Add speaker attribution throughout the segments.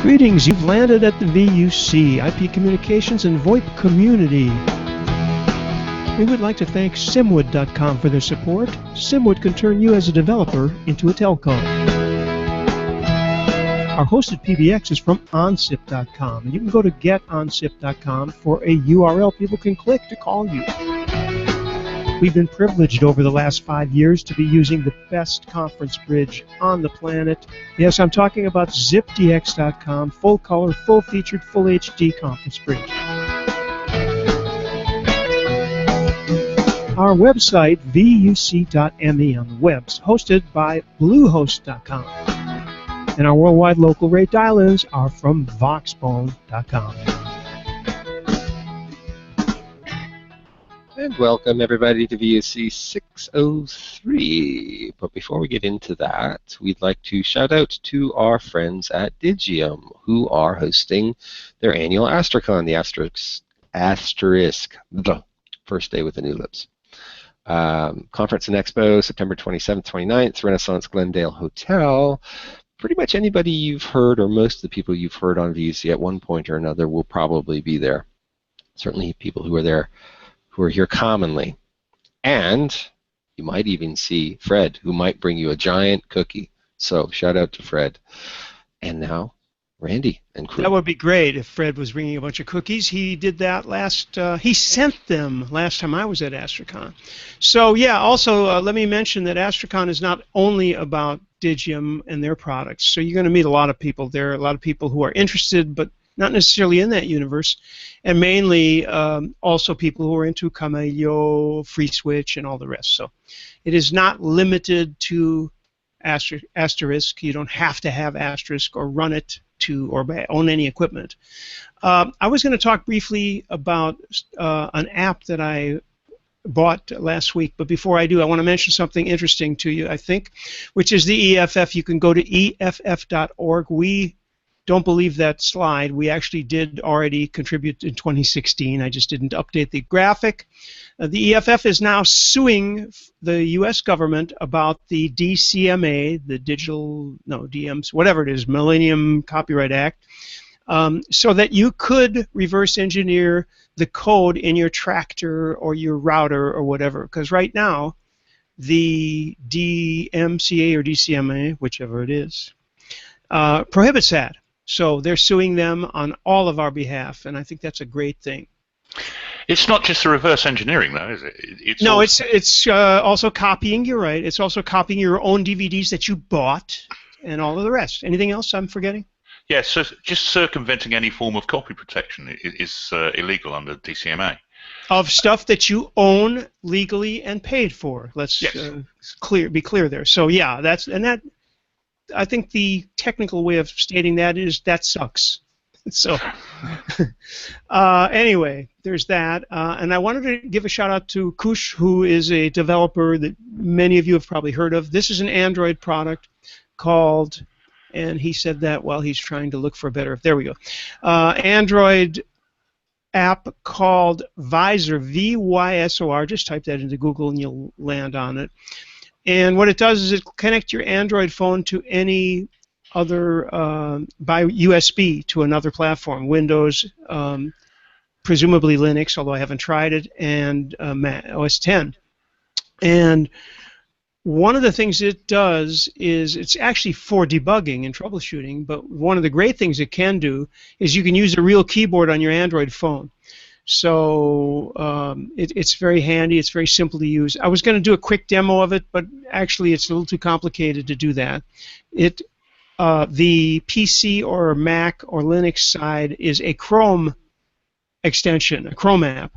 Speaker 1: Greetings, you've landed at the VUC, IP Communications and VoIP community. We would like to thank Simwood.com for their support. Simwood can turn you as a developer into a telco. Our hosted PBX is from OnSIP.com, and you can go to GetOnSIP.com for a URL people can click to call you. We've been privileged over the last 5 years to be using the best conference bridge on the planet. Yes, I'm talking about ZipDX.com, full color, full featured, full HD conference bridge. Our website, vuc.me on the webs, hosted by Bluehost.com. And our worldwide local rate dial-ins are from Voxbone.com.
Speaker 2: And welcome everybody to VUC 603. But before we get into that, we'd like to shout out to our friends at Digium, who are hosting their annual Astricon, the Asterisk, the first day with the new lips. Conference and Expo, September 27th, 29th, Renaissance Glendale Hotel. Pretty much anybody you've heard, or most of the people you've heard on VUC at one point or another, will probably be there. Certainly people who are there, who are here commonly. And you might even see Fred, who might bring you a giant cookie. So shout out to Fred. And now, Randy and crew.
Speaker 1: That would be great if Fred was bringing a bunch of cookies. He did that he sent them last time I was at Astricon. So yeah, also let me mention that Astricon is not only about Digium and their products. So you're going to meet a lot of people there, a lot of people who are interested, but not necessarily in that universe, and mainly also people who are into Kamayo, FreeSwitch, and all the rest. So it is not limited to Asterisk. You don't have to have Asterisk or run it or own any equipment. I was going to talk briefly about an app that I bought last week, but before I do, I want to mention something interesting to you, I think, which is the EFF. You can go to EFF.org. We don't believe that slide. We actually did already contribute in 2016. I just didn't update the graphic. The EFF is now suing the U.S. government about the DCMA, the DMs, whatever it is, Millennium Copyright Act, so that you could reverse engineer the code in your tractor or your router or whatever. Because right now, the DMCA or DCMA, whichever it is, prohibits that. So they're suing them on all of our behalf, and I think that's a great thing.
Speaker 3: It's not just the reverse engineering, though, is it? It's
Speaker 1: also copying. You're right. It's also copying your own DVDs that you bought, and all of the rest. Anything else I'm forgetting?
Speaker 3: Yeah, so just circumventing any form of copy protection is illegal under DCMA.
Speaker 1: Of stuff that you own legally and paid for. Let's be clear there. So yeah, I think the technical way of stating that is that sucks. So anyway, there's that. And I wanted to give a shout out to Kush, who is a developer that many of you have probably heard of. This is an Android product called, and he said that while he's trying to look for a better, there we go, Android app called Vysor, V-Y-S-O-R. Just type that into Google and you'll land on it. And what it does is it connects your Android phone to any other, by USB to another platform, Windows, presumably Linux, although I haven't tried it, and OS X. And one of the things it does is it's actually for debugging and troubleshooting, but one of the great things it can do is you can use a real keyboard on your Android phone. So it's very handy. It's very simple to use. I was going to do a quick demo of it, but actually it's a little too complicated to do that. The PC or Mac or Linux side is a Chrome extension, a Chrome app.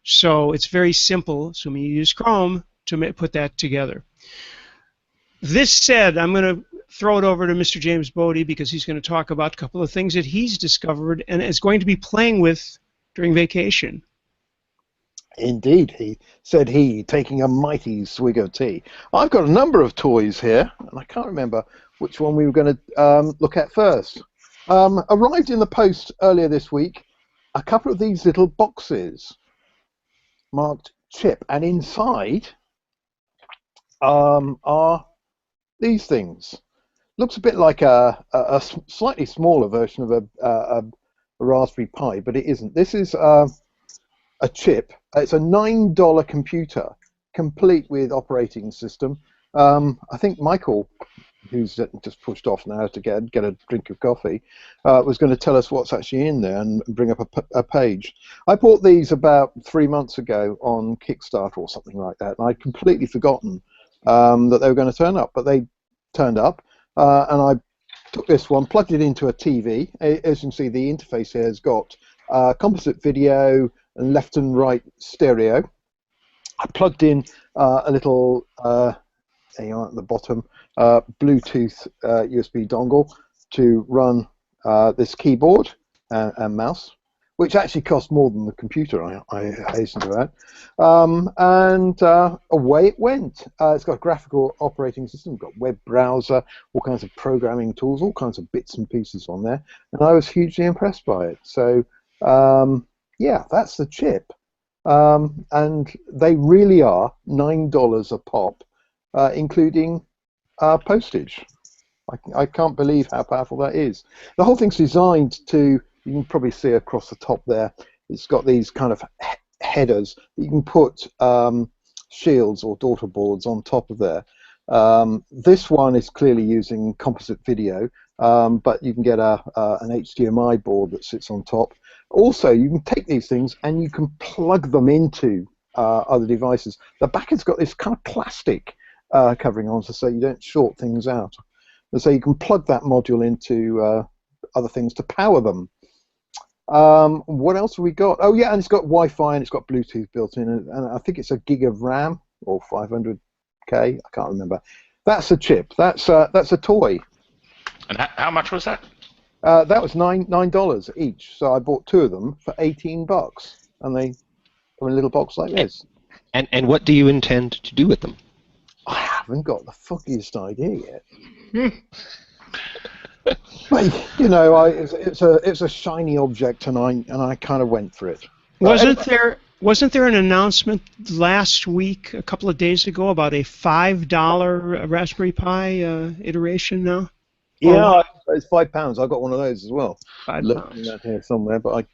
Speaker 1: So it's very simple, assuming you use Chrome, to put that together. This said, I'm going to throw it over to Mr. James Bodie because he's going to talk about a couple of things that he's discovered and is going to be playing with during vacation.
Speaker 4: Indeed, he said taking a mighty swig of tea. I've got a number of toys here, and I can't remember which one we were going to look at first. Arrived in the post earlier this week, a couple of these little boxes marked chip, and inside are these things. looks a bit like a slightly smaller version of a Raspberry Pi, but it isn't. This is a chip. It's a $9 computer, complete with operating system. I think Michael, who's just pushed off now to get a drink of coffee, was going to tell us what's actually in there and bring up a page. I bought these about 3 months ago on Kickstarter or something like that, and I'd completely forgotten that they were going to turn up, but they turned up, and I took this one, plugged it into a TV. As you can see, the interface here has got composite video and left and right stereo. I plugged in a little there you are at the bottom, Bluetooth USB dongle to run this keyboard and mouse, which actually cost more than the computer, I hasten to add. And away it went. It's got a graphical operating system, got web browser, all kinds of programming tools, all kinds of bits and pieces on there, and I was hugely impressed by it. So yeah, that's the chip. And they really are $9 a pop, including postage. I can't believe how powerful that is. The whole thing's designed to, you can probably see across the top there, it's got these kind of headers that you can put shields or daughter boards on top of there. This one is clearly using composite video, but you can get an HDMI board that sits on top. Also, you can take these things and you can plug them into other devices. The back has got this kind of plastic covering on so you don't short things out. And so you can plug that module into other things to power them. What else have we got? Oh yeah, and it's got Wi-Fi and it's got Bluetooth built in, and I think it's a gig of RAM or 500K. I can't remember. That's a chip. That's a toy.
Speaker 3: And how much was that?
Speaker 4: That was $9 each. So I bought 2 of them for $18, and they come in a little box like this.
Speaker 2: And what do you intend to do with them?
Speaker 4: I haven't got the foggiest idea yet. But you know, it's a shiny object, and I kind of went for it.
Speaker 1: Wasn't there an announcement last week, a couple of days ago, about a $5 Raspberry Pi iteration now?
Speaker 4: Yeah, it's £5. I got one of those as well.
Speaker 1: £5.
Speaker 4: Looking at here somewhere, but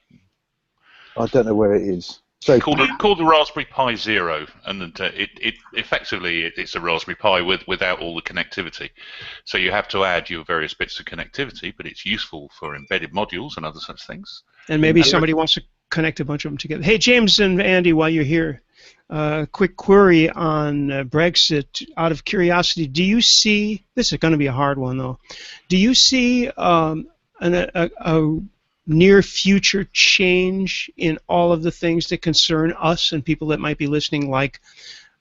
Speaker 4: I don't know where it is. So
Speaker 3: called the Raspberry Pi Zero, and it effectively it's a Raspberry Pi without all the connectivity. So you have to add your various bits of connectivity, but it's useful for embedded modules and other such things.
Speaker 1: And maybe somebody wants to connect a bunch of them together. Hey, James and Andy, while you're here, quick query on Brexit. Out of curiosity, do you see, this is going to be a hard one though, do you see a near future change in all of the things that concern us and people that might be listening, like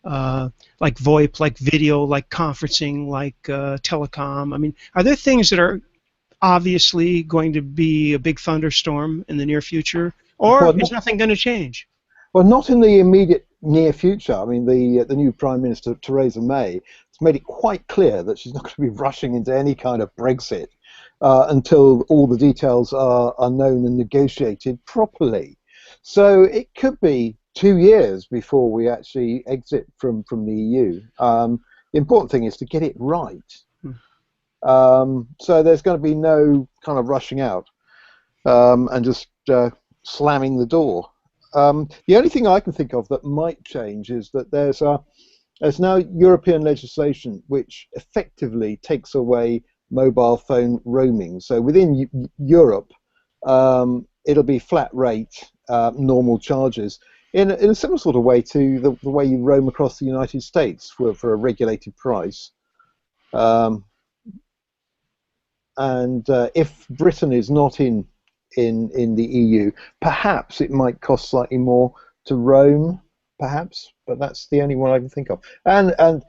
Speaker 1: VoIP, like video, like conferencing, like telecom? I mean, are there things that are obviously going to be a big thunderstorm in the near future, or is nothing going to change?
Speaker 4: Well, not in the immediate near future. I mean, the new Prime Minister, Theresa May, has made it quite clear that she's not going to be rushing into any kind of Brexit until all the details are known and negotiated properly. So it could be 2 years before we actually exit from the EU. The important thing is to get it right. So there's going to be no kind of rushing out and just slamming the door. The only thing I can think of that might change is that there's now European legislation which effectively takes away mobile phone roaming. So within Europe, it'll be flat rate, normal charges, in a similar sort of way to the way you roam across the United States for a regulated price. And if Britain is not in the EU, perhaps it might cost slightly more to roam, perhaps, but that's the only one I can think of. And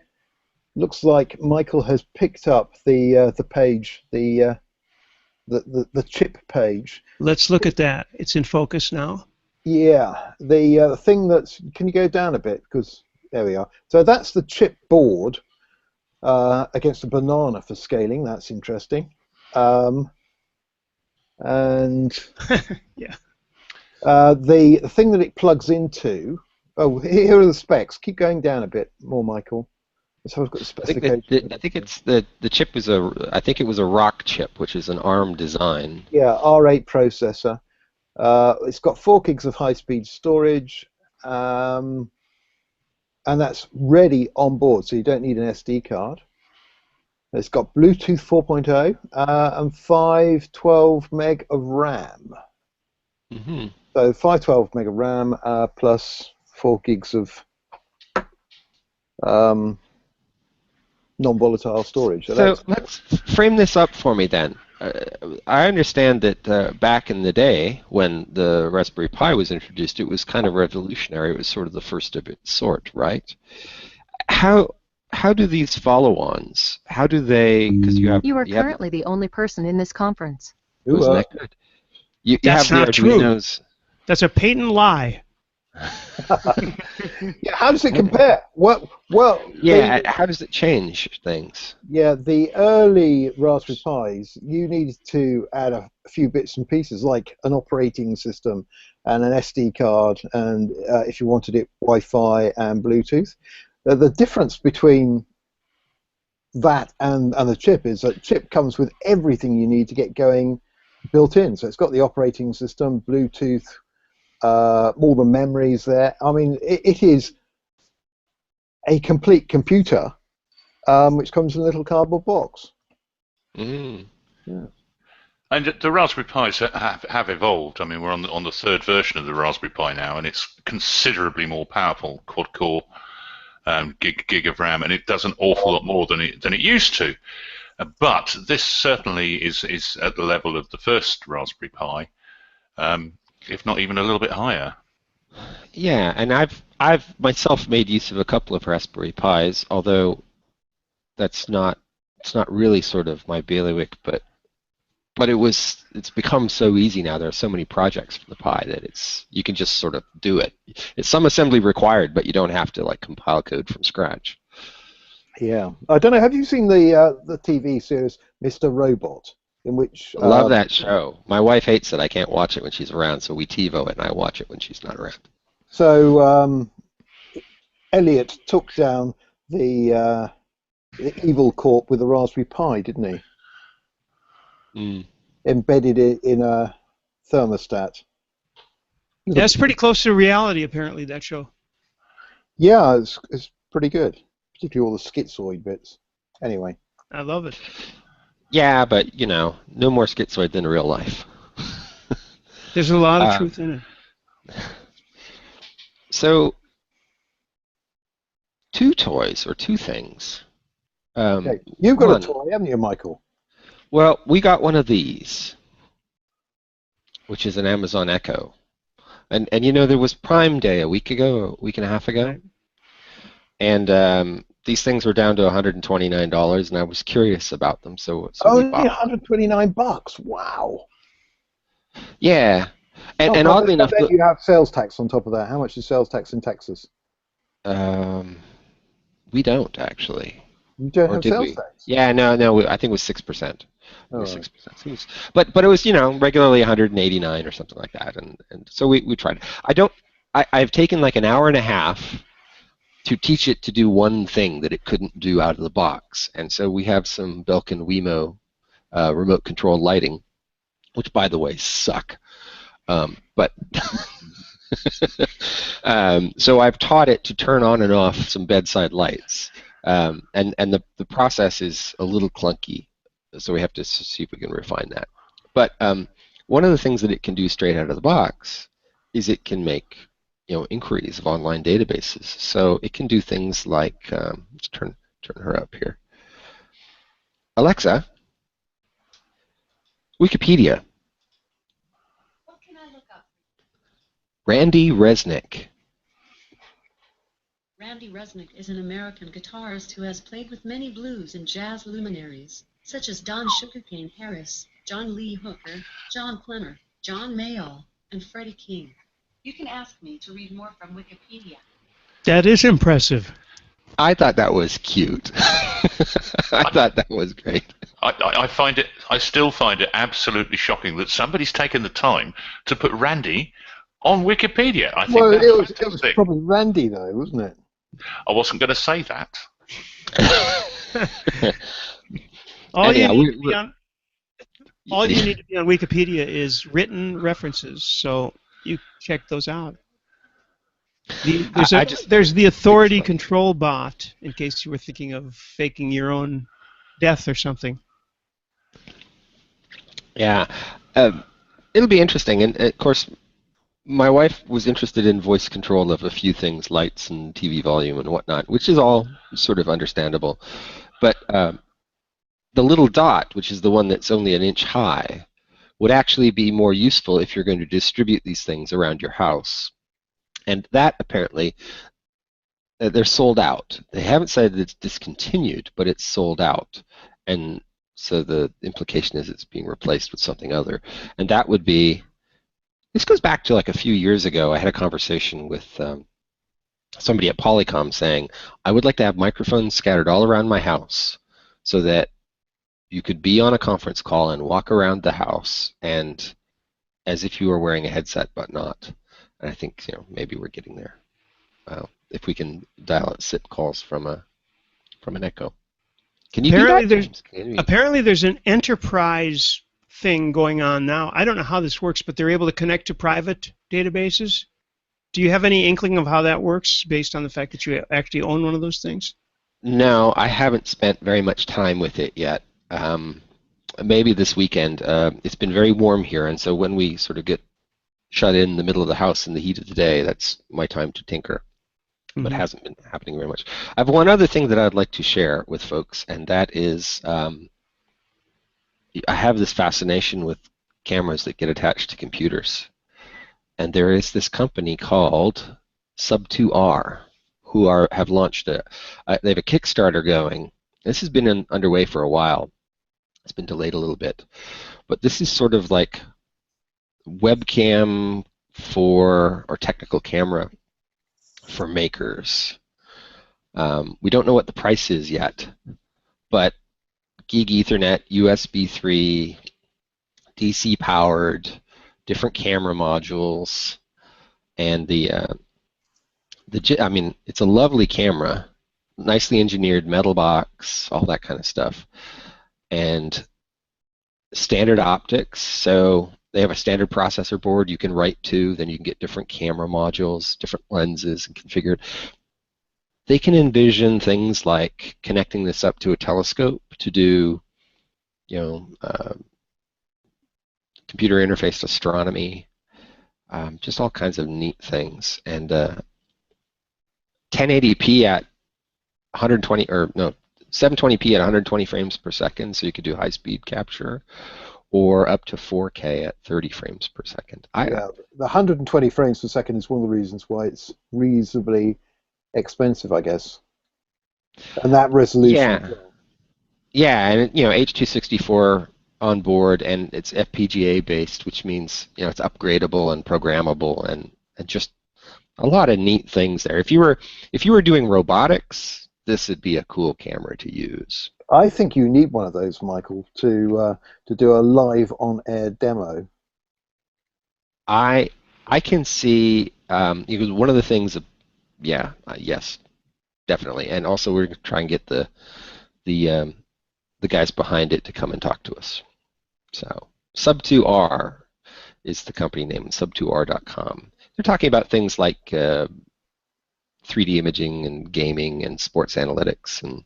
Speaker 4: looks like Michael has picked up the page, the chip page.
Speaker 1: Let's look at that. It's in focus now.
Speaker 4: Yeah, the thing that's, can you go down a bit, because there we are. So that's the chip board against a banana for scaling. That's interesting. And
Speaker 1: yeah,
Speaker 4: the thing that it plugs into. Oh, here are the specs. Keep going down a bit more, Michael. So I've got the
Speaker 2: I think
Speaker 4: specification.
Speaker 2: I think it's the chip was I think it was a Rock chip, which is an ARM design.
Speaker 4: Yeah, R8 processor. It's got 4 gigs of high-speed storage, and that's ready on board, so you don't need an SD card. It's got Bluetooth 4.0 and 512 meg of RAM.
Speaker 2: Hmm.
Speaker 4: So 512 meg of RAM plus 4 gigs of non-volatile storage.
Speaker 2: So let's frame this up for me then. I understand that back in the day when the Raspberry Pi was introduced, it was kind of revolutionary. It was sort of the first of its sort, right? How do these follow-ons? How do they? Because you have
Speaker 5: You are
Speaker 2: you have,
Speaker 5: currently the only person in this conference.
Speaker 2: wasn't that good? You
Speaker 1: That's
Speaker 2: have the
Speaker 1: not true.
Speaker 2: Arduinos.
Speaker 1: That's a patent lie.
Speaker 4: Yeah, how does it compare? Well,
Speaker 2: Yeah, how does it change things?
Speaker 4: yeah, the early Raspberry Pis, you needed to add a few bits and pieces, like an operating system and an SD card, and if you wanted it, Wi-Fi and Bluetooth. The difference between that and the chip is that chip comes with everything you need to get going built in. So it's got the operating system, Bluetooth, all the memories there. I mean, it is a complete computer, which comes in a little cardboard box.
Speaker 2: Mm.
Speaker 4: Yeah.
Speaker 3: And the Raspberry Pis have evolved. I mean, we're on the third version of the Raspberry Pi now, and it's considerably more powerful, quad-core, gig of RAM, and it does an awful lot more than it used to. But this certainly is at the level of the first Raspberry Pi, if not even a little bit higher.
Speaker 2: Yeah, and I've myself made use of a couple of Raspberry Pis, although it's not really sort of my bailiwick, but it's become so easy now. There are so many projects for the Pi that you can just sort of do it. It's some assembly required, but you don't have to like compile code from scratch.
Speaker 4: Yeah, I don't know. Have you seen the TV series Mr. Robot, in which
Speaker 2: Love that show. My wife hates it. I can't watch it when she's around, so we TiVo it, and I watch it when she's not around.
Speaker 4: So Elliot took down the Evil Corp with a Raspberry Pi, didn't he?
Speaker 2: Mm.
Speaker 4: Embedded it in a thermostat.
Speaker 1: Yeah, it's pretty close to reality, apparently, that show.
Speaker 4: Yeah, it's pretty good, particularly all the schizoid bits. Anyway.
Speaker 1: I love it.
Speaker 2: Yeah, but, no more schizoid than real life.
Speaker 1: There's a lot of truth in it.
Speaker 2: So, two toys, or two things.
Speaker 4: Okay. You've got a toy, haven't you, Michael?
Speaker 2: Well, we got one of these, which is an Amazon Echo. And there was Prime Day a week and a half ago. And these things were down to $129, and I was curious about them. So
Speaker 4: only $129. Wow.
Speaker 2: Yeah. And oddly enough,
Speaker 4: you have sales tax on top of that. How much is sales tax in Texas?
Speaker 2: we don't actually.
Speaker 4: You don't
Speaker 2: Or
Speaker 4: have
Speaker 2: did
Speaker 4: sales
Speaker 2: we?
Speaker 4: tax?
Speaker 2: Yeah, no, I think it was 6%. It
Speaker 4: Oh,
Speaker 2: was
Speaker 4: right.
Speaker 2: 6%. But it was regularly 189 or something like that, and so we tried. I've taken like an hour and a half to teach it to do one thing that it couldn't do out of the box, and so we have some Belkin Wemo remote controlled lighting, which by the way suck, but. So I've taught it to turn on and off some bedside lights, and the process is a little clunky, so we have to see if we can refine that. But one of the things that it can do straight out of the box is it can make inquiries of online databases. So it can do things like let's turn her up here. Alexa, Wikipedia.
Speaker 6: What can I look up?
Speaker 2: Randy Resnick.
Speaker 6: Randy Resnick is an American guitarist who has played with many blues and jazz luminaries, such as Don Sugarcane Harris, John Lee Hooker, John Plenner, John Mayall, and Freddie King. You can ask me to read more from Wikipedia.
Speaker 1: That is impressive.
Speaker 2: I thought that was cute. I thought that was great.
Speaker 3: I still find it absolutely shocking that somebody's taken the time to put Randy on Wikipedia. I think
Speaker 4: Well,
Speaker 3: that's
Speaker 4: it was
Speaker 3: fantastic.
Speaker 4: probably Randy though, wasn't it?
Speaker 3: I wasn't going to say that.
Speaker 1: All you
Speaker 2: Anyhow,
Speaker 1: need to be on all you need to be on Wikipedia is written references, so you check those out. There's the authority control bot, in case you were thinking of faking your own death or something.
Speaker 2: Yeah, it'll be interesting, and of course, my wife was interested in voice control of a few things, lights and TV volume and whatnot, which is all sort of understandable. But the little dot, which is the one that's only an inch high, would actually be more useful if you're going to distribute these things around your house. And that apparently, they're sold out. They haven't said it's discontinued, but it's sold out. And so the implication is it's being replaced with something other. And that would be, this goes back to like a few years ago. I had a conversation with somebody at Polycom saying, I would like to have microphones scattered all around my house so that you could be on a conference call and walk around the house and as if you were wearing a headset but not. And I think maybe we're getting there. If we can dial out SIP calls from an Echo. Can you
Speaker 1: apparently there's an enterprise thing going on now. I don't know how this works, but they're able to connect to private databases. Do you have any inkling of how that works based on the fact that you actually own one of those things?
Speaker 2: No, I haven't spent very much time with it yet. Maybe this weekend. It's been very warm here, and so when we sort of get shut in the middle of the house in the heat of the day, that's my time to tinker. But it hasn't been happening very much. I have one other thing that I'd like to share with folks, and that is I have this fascination with cameras that get attached to computers. And there is this company called Sub2R who have launched they have a Kickstarter going. This has been underway for a while. It's been delayed a little bit. But this is sort of like webcam or technical camera for makers. We don't know what the price is yet, but Gig Ethernet, USB 3, DC powered, different camera modules, and I mean, it's a lovely camera, nicely engineered metal box, all that kind of stuff, and standard optics. So they have a standard processor board you can write to, then you can get different camera modules, different lenses, and configure it. They can envision things like connecting this up to a telescope to do, computer interface astronomy, just all kinds of neat things. And 1080p at 720p at 120 frames per second, so you could do high-speed capture, or up to 4K at 30 frames per second.
Speaker 4: The 120 frames per second is one of the reasons why it's reasonably expensive, I guess. And that resolution.
Speaker 2: Yeah, and H.264 on board, and it's FPGA based, which means it's upgradable and programmable, and just a lot of neat things there. If you were doing robotics, this would be a cool camera to use.
Speaker 4: I think you need one of those, Michael, to do a live on-air demo.
Speaker 2: I can see one of the things. Yes, definitely, and also we're going to try and get the guys behind it to come and talk to us. So Sub2R is the company name, sub2r.com. They're talking about things like 3D imaging and gaming and sports analytics and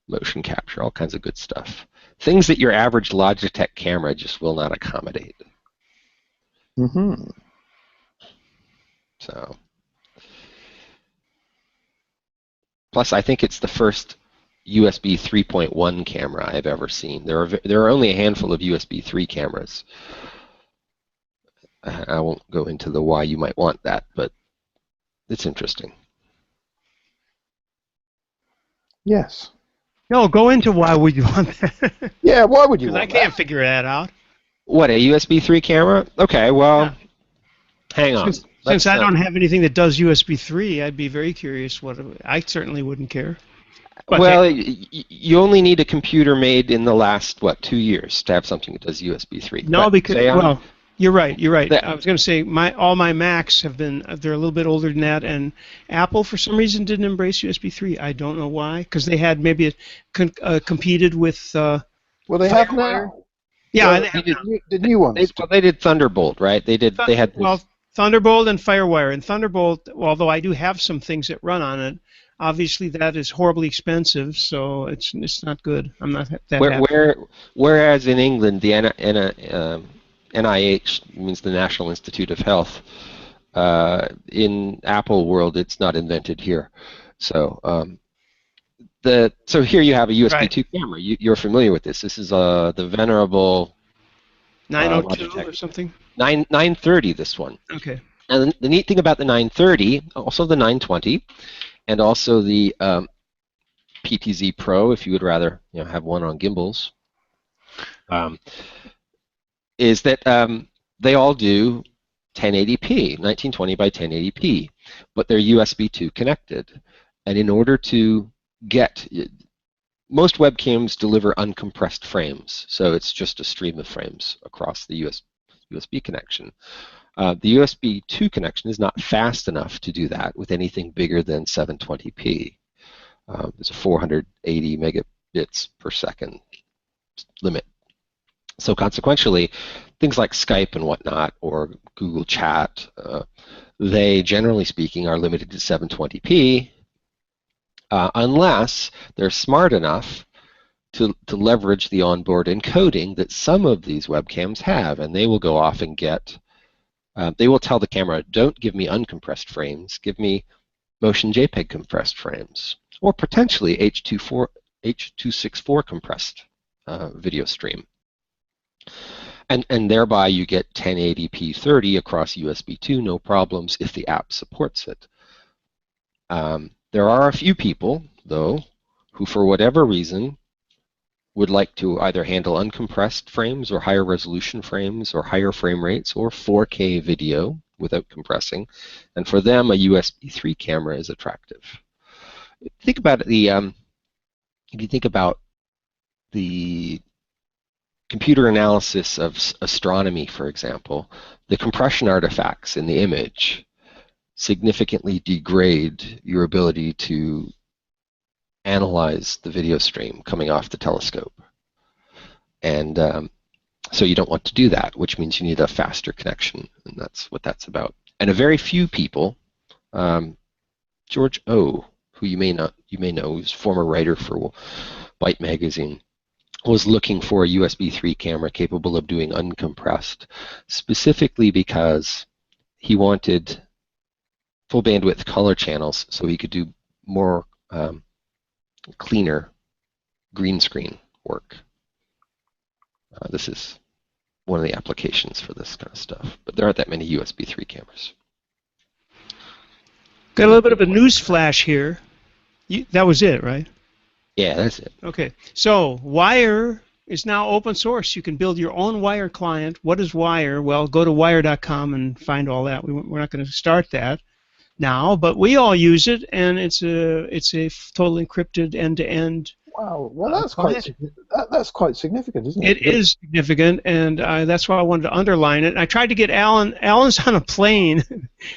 Speaker 2: motion capture, all kinds of good stuff. Things that your average Logitech camera just will not accommodate.
Speaker 4: Mm-hmm.
Speaker 2: So, plus I think it's the first USB 3.1 camera I've ever seen. There are only a handful of USB 3 cameras. I won't go into the why you might want that, but it's interesting.
Speaker 4: Yes.
Speaker 1: No, go into why would you want that?
Speaker 4: Yeah, why would you want
Speaker 1: that? I can't figure that out.
Speaker 2: What, a USB 3 camera? Okay, well, hang on.
Speaker 1: Since I don't have anything that does USB 3, I'd be very curious. I certainly wouldn't care. But
Speaker 2: well, you only need a computer made in the last 2 years to have something that does USB 3.
Speaker 1: No, because You're right. You're right.
Speaker 2: That-
Speaker 1: I was going to say all my Macs have been they're a little bit older than that, and Apple for some reason didn't embrace USB 3. I don't know why, because they had maybe competed with.
Speaker 4: Well, they have
Speaker 1: FireWire.
Speaker 4: now.
Speaker 1: Yeah,
Speaker 4: Well,
Speaker 1: they have
Speaker 4: the new ones.
Speaker 2: They did Thunderbolt, right? They had
Speaker 1: well, Thunderbolt and FireWire. And Thunderbolt, although I do have some things that run on it, obviously that is horribly expensive, so it's not good. I'm not that happy.
Speaker 2: whereas in England the NIH means the National Institute of Health. In Apple world, it's not invented here. So so here you have a USB 2 camera. You're familiar with this. This is the venerable
Speaker 1: 902 or something.
Speaker 2: 930. This one.
Speaker 1: Okay.
Speaker 2: And the neat thing about the 930, also the 920, and also the PTZ Pro, if you would rather have one on gimbals, is that they all do 1080p, 1920 by 1080p, but they're USB 2 connected. And in order to get, most webcams deliver uncompressed frames, so it's just a stream of frames across the USB connection. The USB 2 connection is not fast enough to do that with anything bigger than 720p. There's a 480 megabits per second limit. So consequentially, things like Skype and whatnot, or Google Chat, they, generally speaking, are limited to 720p, unless they're smart enough to leverage the onboard encoding that some of these webcams have, and they will go off and get, they will tell the camera, don't give me uncompressed frames, give me motion JPEG compressed frames, or potentially H.264 compressed video stream. And thereby you get 1080p 30 across USB 2, no problems if the app supports it. There are a few people, though, who for whatever reason would like to either handle uncompressed frames or higher resolution frames or higher frame rates or 4K video without compressing, and for them a USB 3 camera is attractive. Think about it, if you think about the computer analysis of astronomy, for example, the compression artifacts in the image significantly degrade your ability to analyze the video stream coming off the telescope. And so you don't want to do that, which means you need a faster connection, and that's what that's about. And a very few people, George O, who you may know, who's a former writer for Byte magazine, was looking for a USB 3 camera capable of doing uncompressed, specifically because he wanted full bandwidth color channels so he could do more cleaner green screen work. This is one of the applications for this kind of stuff, but there aren't that many USB 3 cameras.
Speaker 1: Got a little bit of a news flash here. That was it, right?
Speaker 2: Yeah, that's it.
Speaker 1: Okay, so Wire is now open source. You can build your own Wire client. What is Wire? Well, go to wire.com and find all that. We're not going to start that now, but we all use it, and it's a totally encrypted end-to-end.
Speaker 4: Wow, well that's quite significant, isn't it?
Speaker 1: It is significant, and that's why I wanted to underline it. I tried to get Alan. Alan's on a plane.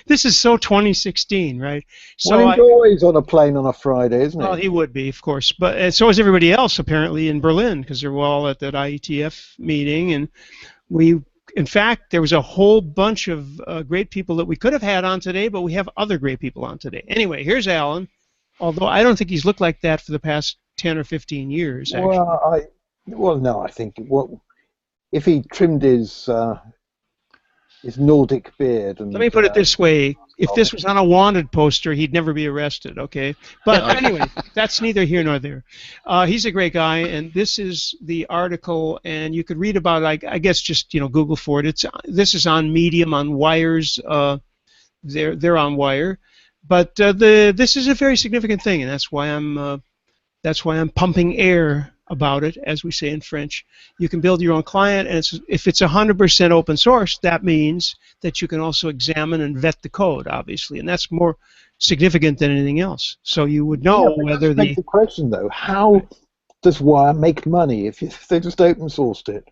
Speaker 1: This is so 2016, right? So
Speaker 4: well, he's always on a plane on a Friday, isn't he?
Speaker 1: Well, he would be, of course, but so is everybody else apparently in Berlin, because they're all at that IETF meeting, and in fact, there was a whole bunch of great people that we could have had on today, but we have other great people on today. Anyway, here's Alan, although I don't think he's looked like that for the past 10 or 15 years, actually.
Speaker 4: Well, no, I think if he trimmed his Nordic beard and...
Speaker 1: Let me put it this way. If this was on a wanted poster, he'd never be arrested, okay? But anyway, that's neither here nor there. He's a great guy, and this is the article, and you could read about it, I guess just, Google for it. This is on Medium, on Wire's, they're on Wire. But this is a very significant thing, and that's why I'm pumping air about it, as we say in French. You can build your own client, and if it's 100% open source, that means that you can also examine and vet the code, obviously, and that's more significant than anything else. So you would know whether
Speaker 4: the question though, how does Wire make money if they just open sourced it?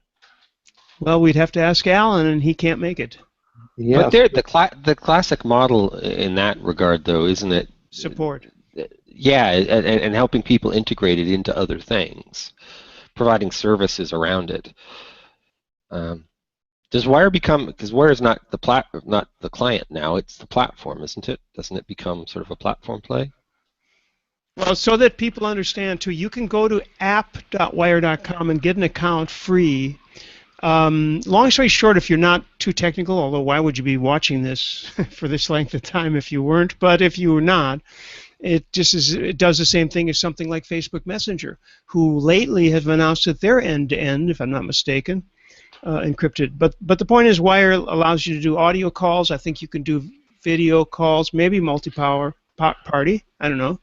Speaker 1: Well, we'd have to ask Alan, and he can't make it.
Speaker 4: Yes.
Speaker 2: But the classic model in that regard, though, isn't it?
Speaker 1: Support.
Speaker 2: Yeah, and helping people integrate it into other things, providing services around it. Does Wire become, because Wire is not the client now, it's the platform, isn't it? Doesn't it become sort of a platform play?
Speaker 1: Well, so that people understand too, you can go to app.wire.com and get an account free. Long story short, if you're not too technical, although why would you be watching this for this length of time if you weren't? But if you were not, it does the same thing as something like Facebook Messenger, who lately have announced that they're end-to-end, if I'm not mistaken, encrypted. But the point is, Wire allows you to do audio calls. I think you can do video calls, maybe multi-party. I don't know.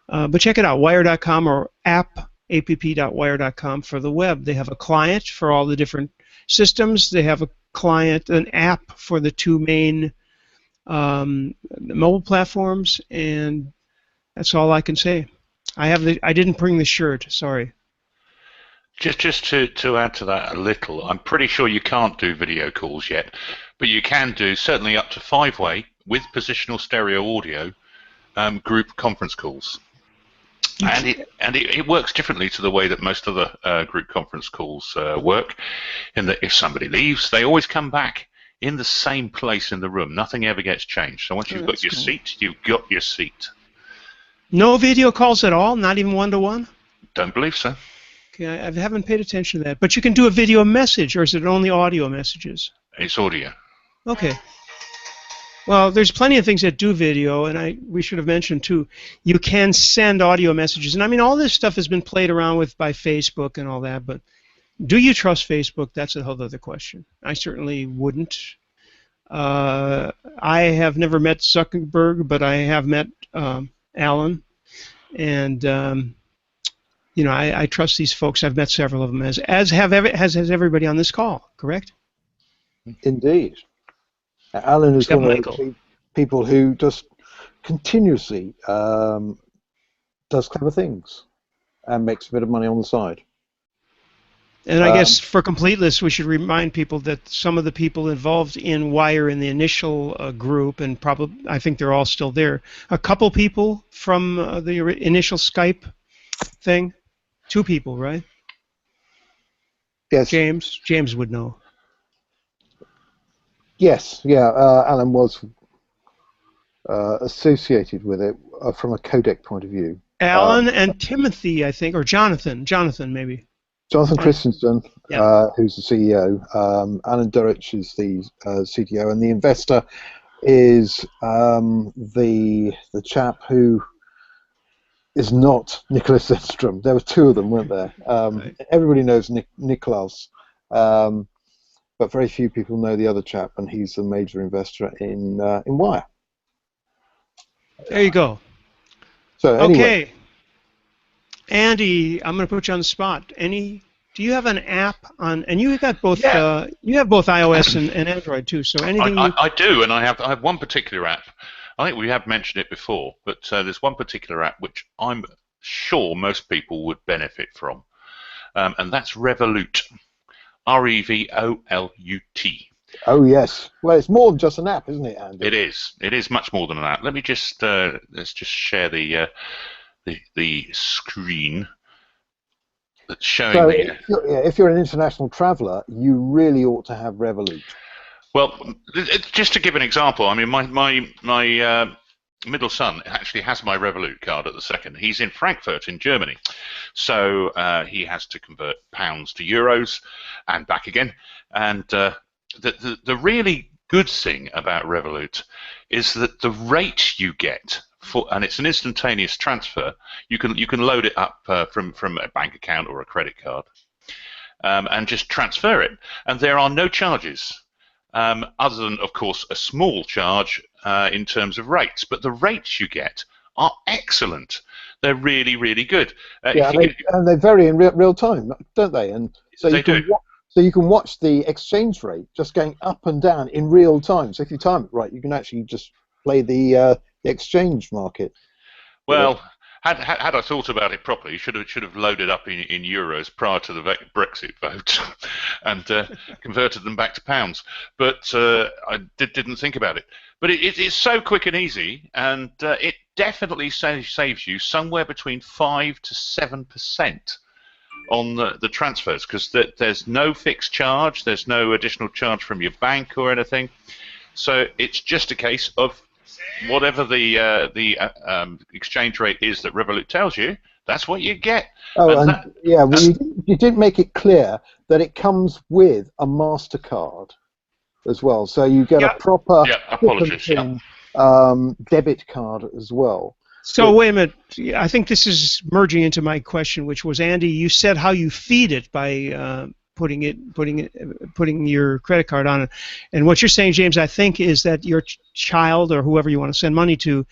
Speaker 1: But check it out, wire.com or app.wire.com for the web. They have a client for all the different systems. They have an app for the two main mobile platforms, and that's all I can say. I didn't bring the shirt, sorry.
Speaker 3: Just to add to that a little, I'm pretty sure you can't do video calls yet, but you can do certainly up to 5-way with positional stereo audio group conference calls. And it works differently to the way that most other group conference calls work, in that if somebody leaves, they always come back in the same place in the room. Nothing ever gets changed. So once you've got your seat, you've got your seat.
Speaker 1: No video calls at all? Not even one-to-one?
Speaker 3: Don't believe so.
Speaker 1: Okay, I haven't paid attention to that. But you can do a video message, or is it only audio messages?
Speaker 3: It's audio.
Speaker 1: Okay. Well, there's plenty of things that do video, and we should have mentioned too, you can send audio messages. And I mean, all this stuff has been played around with by Facebook and all that, but do you trust Facebook? That's a whole other question. I certainly wouldn't. I have never met Zuckerberg, but I have met Alan, and you know, I trust these folks. I've met several of them, as has everybody on this call, correct?
Speaker 4: Indeed. Alan is one of those people who just continuously does clever things and makes a bit of money on the side.
Speaker 1: And I guess for completeness, we should remind people that some of the people involved in Wire in the initial group, and probably I think they're all still there, a couple people from the initial Skype thing, 2 people, right?
Speaker 4: Yes.
Speaker 1: James would know.
Speaker 4: Yes, yeah, Alan was associated with it from a codec point of view.
Speaker 1: Alan and Timothy, I think, or Jonathan maybe.
Speaker 4: Jonathan Christensen,
Speaker 1: yeah.
Speaker 4: Who's the CEO. Alan Durrich is the CTO, and the investor is the chap who is not Nicholas Edstrom. There were 2 of them, weren't there? Right. Everybody knows Niklaus. But very few people know the other chap, and he's a major investor in Wire.
Speaker 1: There you go.
Speaker 4: So anyway.
Speaker 1: Okay, Andy, I'm going to put you on the spot. Do you have an app on? And you got both. Yeah. You have both iOS and Android too. So anything?
Speaker 3: I do, and I have one particular app. I think we have mentioned it before, but there's one particular app which I'm sure most people would benefit from, and that's Revolut. Revolut.
Speaker 4: Oh yes. Well, it's more than just an app, isn't it, Andy?
Speaker 3: It is. It is much more than an app. Let me just let's just share the screen that's showing.
Speaker 4: So if you're an international traveller, you really ought to have Revolut.
Speaker 3: Well, just to give an example, I mean, my middle son actually has my Revolut card at the second. He's in Frankfurt in Germany, so he has to convert pounds to euros and back again. And the really good thing about Revolut is that the rate you get and it's an instantaneous transfer. You can load it up from a bank account or a credit card, and just transfer it, and there are no charges. Other than, of course, a small charge in terms of rates. But the rates you get are excellent. They're really, really good.
Speaker 4: And they vary in real time, don't they? And so you can watch the exchange rate just going up and down in real time. So if you time it right, you can actually just play the exchange market.
Speaker 3: Well, Had I thought about it properly, should have loaded up in euros prior to the Brexit vote, and converted them back to pounds. But I didn't think about it. But it's so quick and easy, and it definitely saves you somewhere between 5 to 7% on the transfers, because there's no fixed charge, there's no additional charge from your bank or anything. So it's just a case of whatever the exchange rate is that Revolut tells you, that's what you get.
Speaker 4: Oh, well, you didn't make it clear that it comes with a MasterCard as well. So you get a proper debit card as well.
Speaker 1: So wait a minute. I think this is merging into my question, which was, Andy, you said how you feed it by putting your credit card on it, and what you're saying, James, I think, is that your child or whoever you want to send money to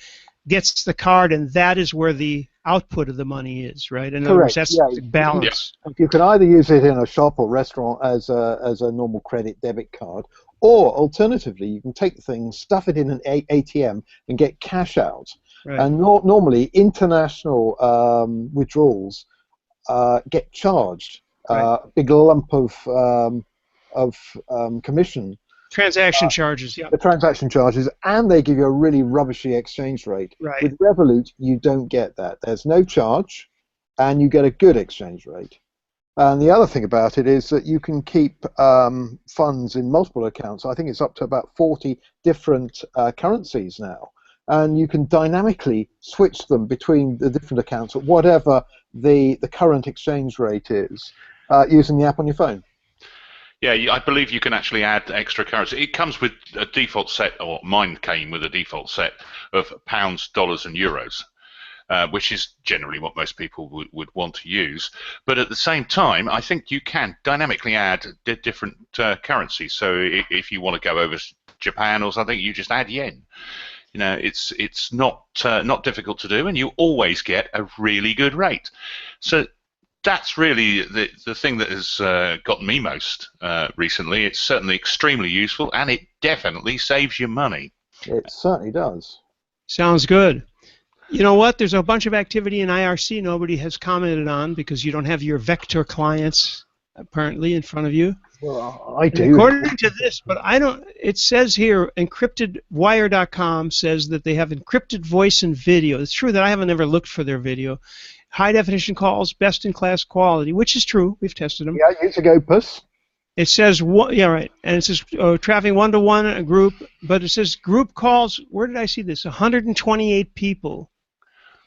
Speaker 1: gets the card, and that is where the output of the money is, right? In other words, that's the balance.
Speaker 4: You can either use it in a shop or restaurant as a normal credit debit card, or alternatively, you can take the thing, stuff it in an ATM, and get cash out. Right. And normally, international withdrawals get charged a big lump of commission.
Speaker 1: Transaction charges,
Speaker 4: The transaction charges, and they give you a really rubbishy exchange rate.
Speaker 1: Right.
Speaker 4: With Revolut, you don't get that. There's no charge, and you get a good exchange rate. And the other thing about it is that you can keep funds in multiple accounts. I think it's up to about 40 different currencies now. And you can dynamically switch them between the different accounts at whatever the current exchange rate is using the app on your phone.
Speaker 3: Yeah, I believe you can actually add extra currency. It comes with a default set, or mine came with a default set of pounds, dollars, and euros, which is generally what most people would want to use. But at the same time, I think you can dynamically add different currencies. So if you want to go over Japan or something, you just add yen. You know, it's not difficult to do, and you always get a really good rate. So that's really the thing that has gotten me most recently. It's certainly extremely useful, and it definitely saves you money.
Speaker 4: It certainly does.
Speaker 1: Sounds good. You know what? There's a bunch of activity in IRC nobody has commented on because you don't have your vector clients apparently in front of you.
Speaker 4: Well, I do.
Speaker 1: And according to this, but I don't. It says here, encryptedwire.com says that they have encrypted voice and video. It's true that I haven't ever looked for their video. High definition calls, best in class quality, which is true. We've tested them.
Speaker 4: Yeah, use a GoPus.
Speaker 1: It says yeah, right, and it says traffic 1-to-1 a group, but it says group calls. Where did I see this? 128 people.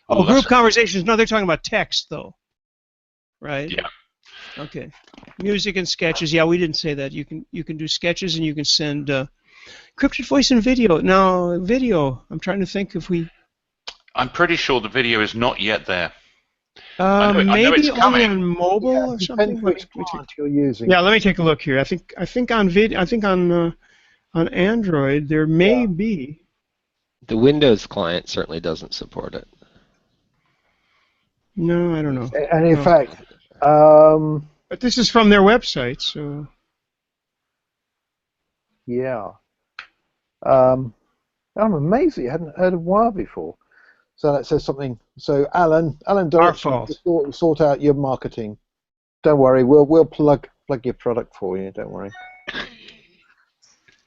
Speaker 1: Oh, group conversations. No, they're talking about text though, right?
Speaker 3: Yeah.
Speaker 1: Okay. Music and sketches. Yeah, we didn't say that. You can do sketches and you can send encrypted voice and video. Now, video. I'm trying to think if we.
Speaker 3: I'm pretty sure the video is not yet there.
Speaker 1: Maybe only on mobile or something.
Speaker 4: Which client you're using.
Speaker 1: Yeah, let me take a look here. I think on Android there may be.
Speaker 2: The Windows client certainly doesn't support it.
Speaker 1: No, I don't know.
Speaker 4: And in fact.
Speaker 1: But this is from their website, so.
Speaker 4: Yeah. I'm amazed that you hadn't heard of Wire before. So that says something. So Alan,
Speaker 1: Our fault.
Speaker 4: Sort out your marketing. Don't worry, we'll plug your product for you. Don't worry.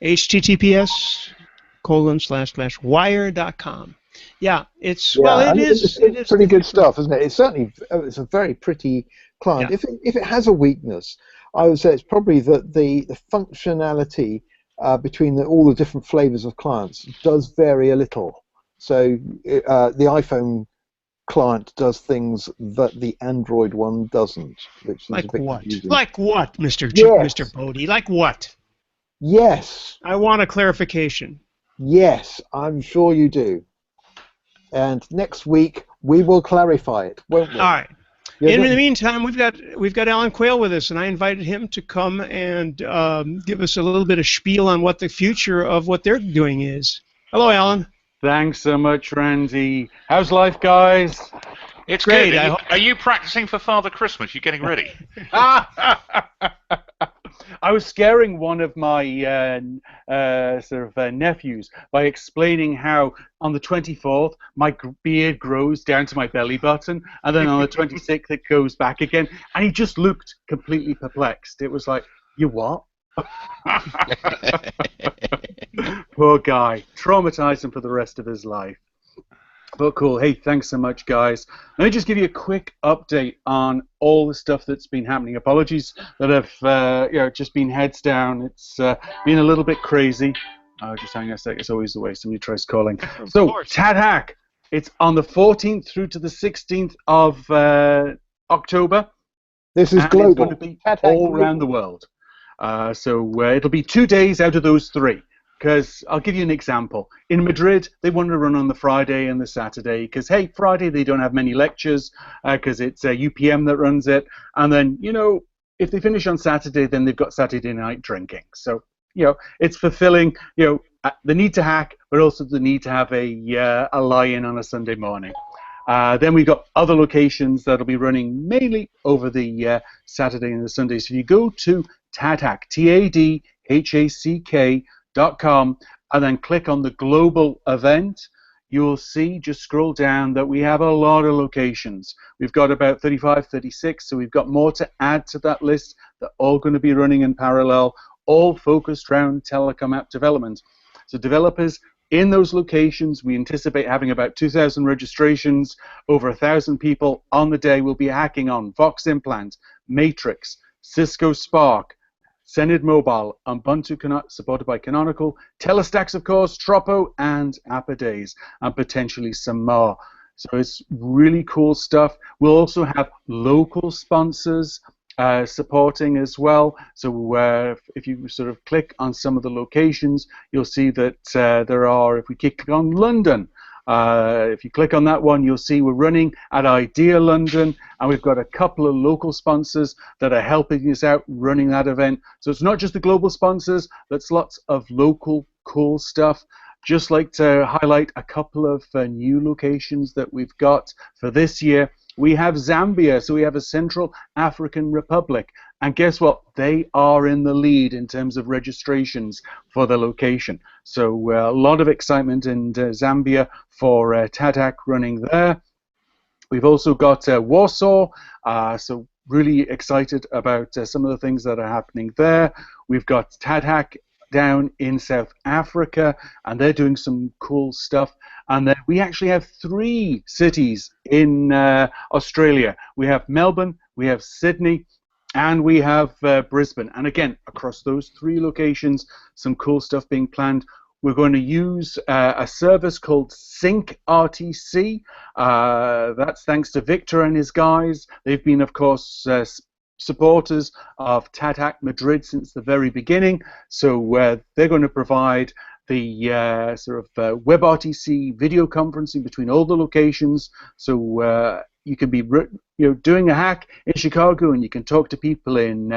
Speaker 1: https://wire.com. Yeah, it's
Speaker 4: it
Speaker 1: is
Speaker 4: pretty good stuff, isn't it? It's a very pretty client.
Speaker 1: Yeah.
Speaker 4: If it has a weakness, I would say it's probably that the functionality between all the different flavors of clients does vary a little. So the iPhone client does things that the Android one doesn't, which is
Speaker 1: like
Speaker 4: a bit
Speaker 1: what?
Speaker 4: confusing.
Speaker 1: Like what, Mr.
Speaker 4: Yes.
Speaker 1: Mr. Bodie? Like what?
Speaker 4: Yes.
Speaker 1: I want a clarification.
Speaker 4: Yes, I'm sure you do. And next week we will clarify it, won't we?
Speaker 1: All right. In the meantime, we've got Alan Quayle with us, and I invited him to come and give us a little bit of spiel on what the future of what they're doing is. Hello, Alan.
Speaker 7: Thanks so much, Randy. How's life, guys?
Speaker 3: It's
Speaker 1: great.
Speaker 3: Good. Are you practicing for Father Christmas? You getting ready?
Speaker 7: I was scaring one of my nephews by explaining how on the 24th my beard grows down to my belly button, and then on the 26th it goes back again, and he just looked completely perplexed. It was like, you what? Poor guy. Traumatized him for the rest of his life. But cool. Hey, thanks so much, guys. Let me just give you a quick update on all the stuff that's been happening. Apologies that I've just been heads down. It's been a little bit crazy. Just hang on a sec. It's always the way somebody tries calling. So, TADHack. It's on the 14th through to the 16th of October.
Speaker 4: This is global.
Speaker 7: It's going to be all around the world. So it'll be 2 days out of those 3. Because I'll give you an example. In Madrid, they want to run on the Friday and the Saturday because, hey, Friday they don't have many lectures because it's UPM that runs it. And then, if they finish on Saturday, then they've got Saturday night drinking. So, it's fulfilling, the need to hack, but also the need to have a lie-in on a Sunday morning. Then we've got other locations that'll be running mainly over the Saturday and the Sunday. So if you go to TADHack, TADHack.com, and then click on the global event, you'll see, just scroll down, that we have a lot of locations. We've got about 35, 36, so we've got more to add to that list. They're all going to be running in parallel, all focused around telecom app development. So developers in those locations, we anticipate having about 2,000 registrations, over 1,000 people on the day will be hacking on Vox Implant, Matrix, Cisco Spark, Zenith Mobile, Ubuntu supported by Canonical, Telestacks, of course, Tropo, and Apadaze, and potentially some more. So it's really cool stuff. We'll also have local sponsors supporting as well. So if you sort of click on some of the locations, you'll see that there are, if we click on London, if you click on that one, you'll see we're running at Idea London, and we've got a couple of local sponsors that are helping us out running that event. So it's not just the global sponsors, that's lots of local cool stuff. Just like to highlight a couple of new locations that we've got for this year. We have Zambia, so we have a Central African Republic, and guess what? They are in the lead in terms of registrations for the location. So a lot of excitement in Zambia for TADHack running there. We've also got Warsaw, so really excited about some of the things that are happening there. We've got TADHack down in South Africa, and they're doing some cool stuff. And then we actually have 3 cities in Australia. We have Melbourne, we have Sydney, and we have Brisbane. And again, across those 3 locations, some cool stuff being planned. We're going to use a service called SyncRTC. That's thanks to Victor and his guys. They've been, of course, supporters of TADHack Madrid since the very beginning. So they're going to provide the WebRTC video conferencing between all the locations. So you can be doing a hack in Chicago, and you can talk to people in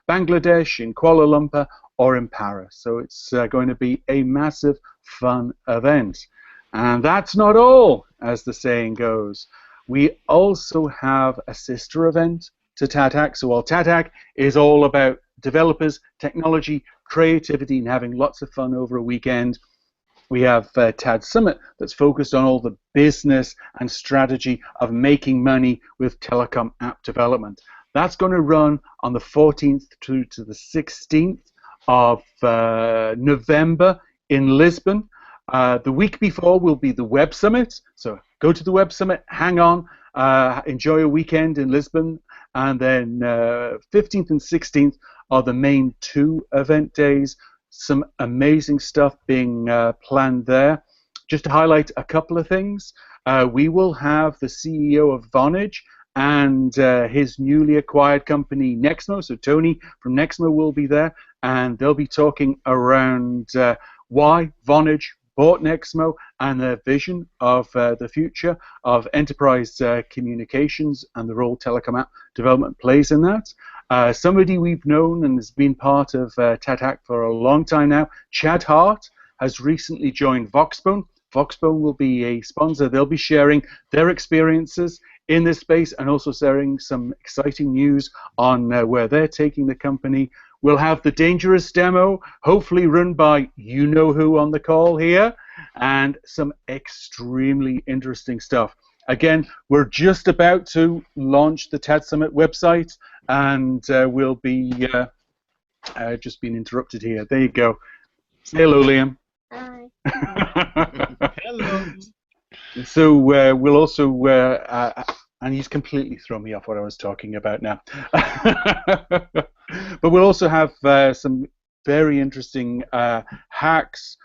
Speaker 7: Bangladesh, in Kuala Lumpur, or in Paris. So it's going to be a massive fun event. And that's not all, as the saying goes. We also have a sister event to TADHack. So while TADHack is all about developers, technology, creativity, and having lots of fun over a weekend, we have TAD Summit that's focused on all the business and strategy of making money with telecom app development. That's going to run on the 14th through to the 16th of November in Lisbon. The week before will be the Web Summit. So go to the Web Summit, hang on, enjoy a weekend in Lisbon, and then 15th and 16th are the main 2 event days. Some amazing stuff being planned there. Just to highlight a couple of things, we will have the CEO of Vonage and his newly acquired company Nexmo. So Tony from Nexmo will be there, and they'll be talking around why Vonage bought Nexmo and their vision of the future of enterprise communications and the role telecom app development plays in that. Somebody we've known and has been part of TADHack for a long time now, Chad Hart, has recently joined Voxbone. Voxbone will be a sponsor. They'll be sharing their experiences in this space and also sharing some exciting news on where they're taking the company. We'll have the dangerous demo, hopefully run by you-know-who on the call here, and some extremely interesting stuff. Again, we're just about to launch the TAD Summit website, and we'll be just being interrupted here. There you go. Say hello, Liam.
Speaker 8: Hi.
Speaker 1: Hello.
Speaker 7: So we'll also, and he's completely thrown me off what I was talking about now. But we'll also have some very interesting hacks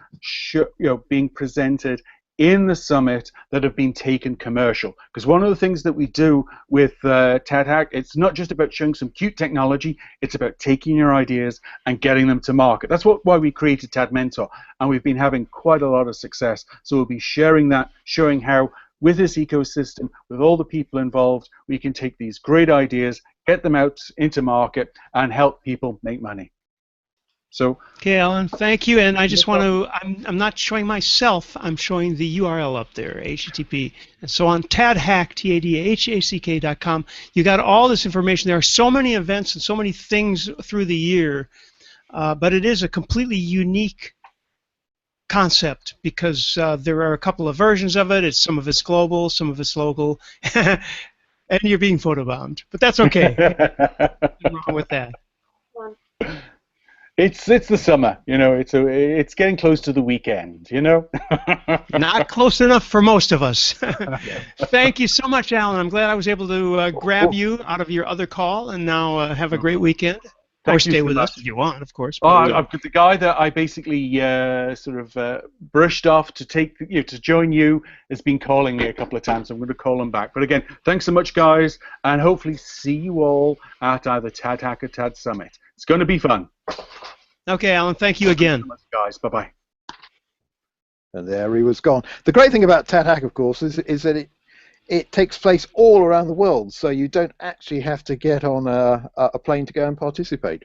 Speaker 7: being presented in the summit that have been taken commercial. Because one of the things that we do with TAD Hack, it's not just about showing some cute technology, it's about taking your ideas and getting them to market. That's why we created TAD Mentor, and we've been having quite a lot of success. So we'll be sharing that, showing how with this ecosystem, with all the people involved, we can take these great ideas, get them out into market, and help people make money. So,
Speaker 1: okay, Alan, thank you. And I just want to, I'm not showing myself, I'm showing the URL up there, HTTP. And so on TADHack, TADHACK.com, you got all this information. There are so many events and so many things through the year, but it is a completely unique concept because there are a couple of versions of it. Some of it's global, some of it's local, and you're being photobombed. But that's okay. Nothing wrong with that.
Speaker 7: It's the summer, you know. It's getting close to the weekend, you know.
Speaker 1: Not close enough for most of us. Thank you so much, Alan. I'm glad I was able to grab you out of your other call, and now have a great weekend. Or stay with us if you want, of course.
Speaker 7: I've got the guy that I basically sort of brushed off to to join you has been calling me a couple of times. I'm going to call him back. But again, thanks so much, guys, and hopefully see you all at either TAD Hack or TAD Summit. It's going to be fun.
Speaker 1: Okay, Alan. Thank you again.
Speaker 7: Thanks so much, guys. Bye-bye.
Speaker 4: And there he was gone. The great thing about TAD Hack, of course, is that it takes place all around the world, so you don't actually have to get on a plane to go and participate.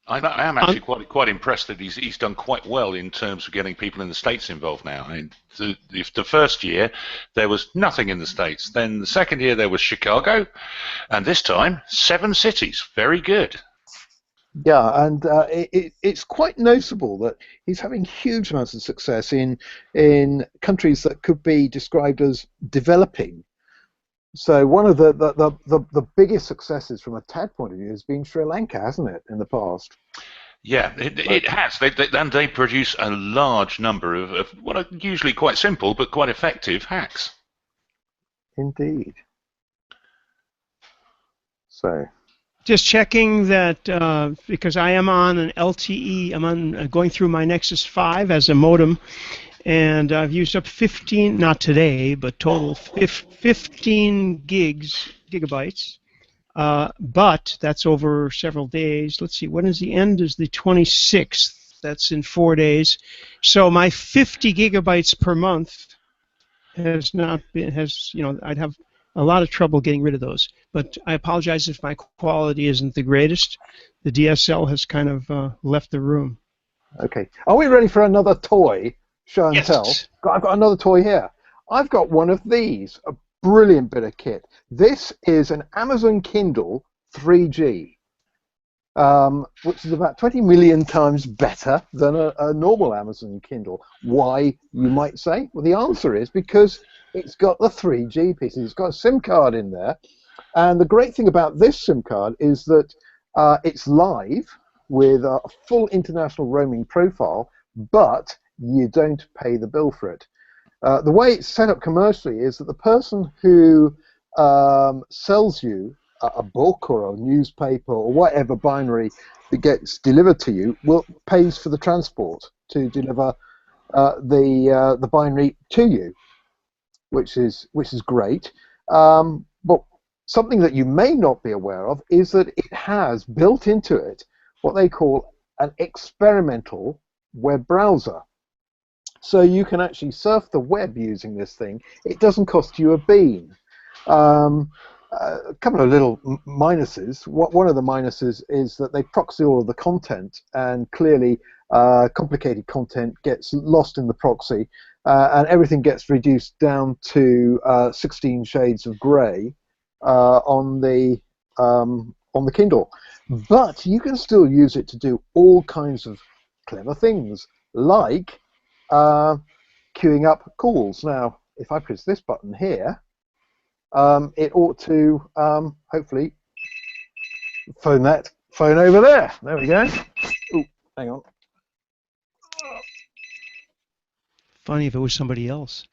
Speaker 3: I am actually quite impressed that he's done quite well in terms of getting people in the States involved now. I mean, the first year there was nothing in the States. Then the second year there was Chicago, and this time 7 cities. Very good.
Speaker 4: Yeah, and it's quite noticeable that he's having huge amounts of success in countries that could be described as developing. So one of the biggest successes from a TAD point of view has been Sri Lanka, hasn't it, in the past?
Speaker 3: Yeah, it has. And they produce a large number of what are usually quite simple but quite effective hacks.
Speaker 4: Indeed. So.
Speaker 1: Just checking that because I am on an LTE, I'm on going through my Nexus 5 as a modem, and I've used up 15, not today, but total 15 gigabytes. But that's over several days. Let's see, when is the end? Is the 26th. That's in 4 days. So my 50 gigabytes per month has not been, I'd have a lot of trouble getting rid of those. But I apologize if my quality isn't the greatest. The DSL has kind of left the room.
Speaker 4: Okay. Are we ready for another toy? Show and tell. I've got another toy here. I've got one of these, a brilliant bit of kit. This is an Amazon Kindle 3G, which is about 20 million times better than a normal Amazon Kindle. Why, you might say? Well, the answer is because it's got the 3G pieces. It's got a SIM card in there. And the great thing about this SIM card is that it's live with a full international roaming profile, but you don't pay the bill for it. The way it's set up commercially is that the person who sells you a book or a newspaper or whatever binary that gets delivered to you pays for the transport to deliver the binary to you, which is great. But something that you may not be aware of is that it has built into it what they call an experimental web browser. So you can actually surf the web using this thing. It doesn't cost you a bean. A couple of little minuses. One of the minuses is that they proxy all of the content, and clearly complicated content gets lost in the proxy, and everything gets reduced down to 16 shades of grey on the on the Kindle. But you can still use it to do all kinds of clever things, like queuing up calls. Now, if I press this button here, it ought to hopefully phone over there. There we go. Oh, hang on.
Speaker 1: Funny if it was somebody else.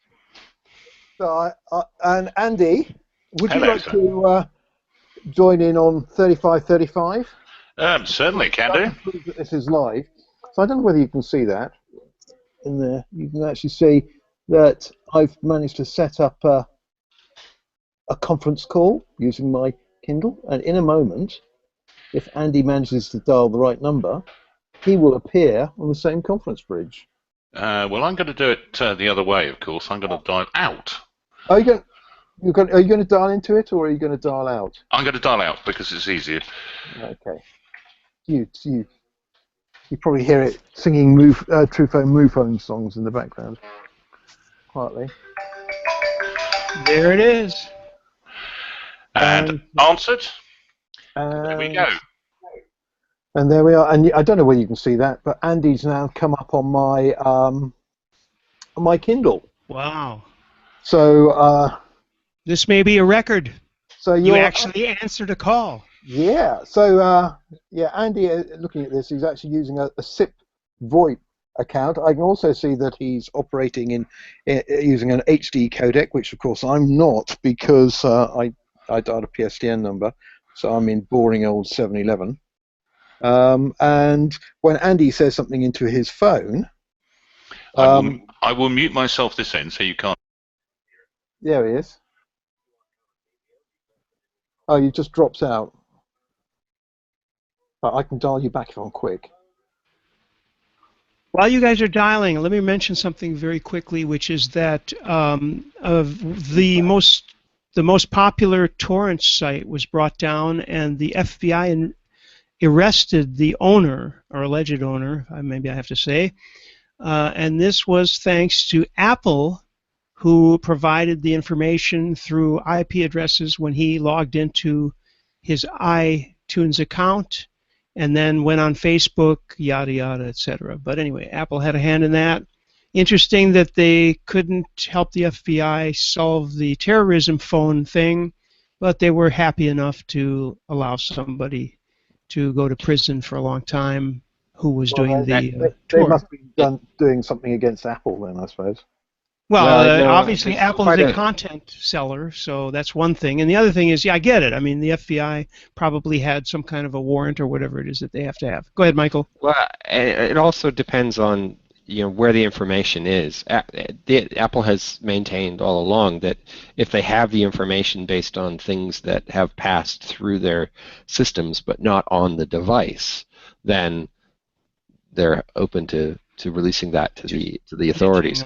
Speaker 4: So and Andy, would you
Speaker 3: Hello,
Speaker 4: like
Speaker 3: sir.
Speaker 4: to join in on 3535?
Speaker 3: Certainly can do.
Speaker 4: This is live, so I don't know whether you can see that in there. You can actually see that I've managed to set up a conference call using my Kindle, and in a moment, if Andy manages to dial the right number, he will appear on the same conference bridge.
Speaker 3: Well, I'm going to do it the other way, of course. I'm going to dial out.
Speaker 4: Are you going to dial into it, or are you going to dial out?
Speaker 3: I'm going to dial out because it's easier.
Speaker 4: Okay. You probably hear it singing Truephone MovePhone songs in the background, quietly.
Speaker 1: There it is.
Speaker 3: And answered. There we go.
Speaker 4: And there we are. And I don't know whether you can see that, but Andy's now come up on my Kindle.
Speaker 1: Wow.
Speaker 4: So
Speaker 1: This may be a record.
Speaker 4: so
Speaker 1: You
Speaker 4: you're
Speaker 1: actually answered a call.
Speaker 4: yeah. So yeah, Andy, looking at this, he's actually using a SIP VoIP account. I can also see that he's operating in using an HD codec, which of course I'm not, because I dialed a PSTN number, so I'm in boring old 711. And when Andy says something into his phone,
Speaker 3: I will mute myself this end so you can't.
Speaker 4: there he is. Oh, you just drops out. I can dial you back if I'm quick.
Speaker 1: While you guys are dialing, let me mention something very quickly, which is that of the most popular torrent site was brought down, and the FBI arrested the owner, or alleged owner, maybe I have to say, and this was thanks to Apple, who provided the information through IP addresses when he logged into his iTunes account, and then went on Facebook, yada yada, etc. But anyway, Apple had a hand in that. Interesting that they couldn't help the FBI solve the terrorism phone thing, but they were happy enough to allow somebody to go to prison for a long time who was doing the
Speaker 4: They
Speaker 1: tour.
Speaker 4: must be doing something against Apple then, I suppose.
Speaker 1: Well,
Speaker 2: no,
Speaker 1: obviously
Speaker 2: it's
Speaker 1: Apple
Speaker 2: quite
Speaker 1: is a
Speaker 2: a-
Speaker 1: content seller, so that's one thing. And the other thing is, yeah, I get it. I mean, the FBI probably had some kind of a warrant or whatever it is that they have to have. Go ahead, Michael.
Speaker 2: Well, it also depends on where the information is. Apple has maintained all along that if they have the information based on things that have passed through their systems but not on the device, then they're open to releasing that to the authorities.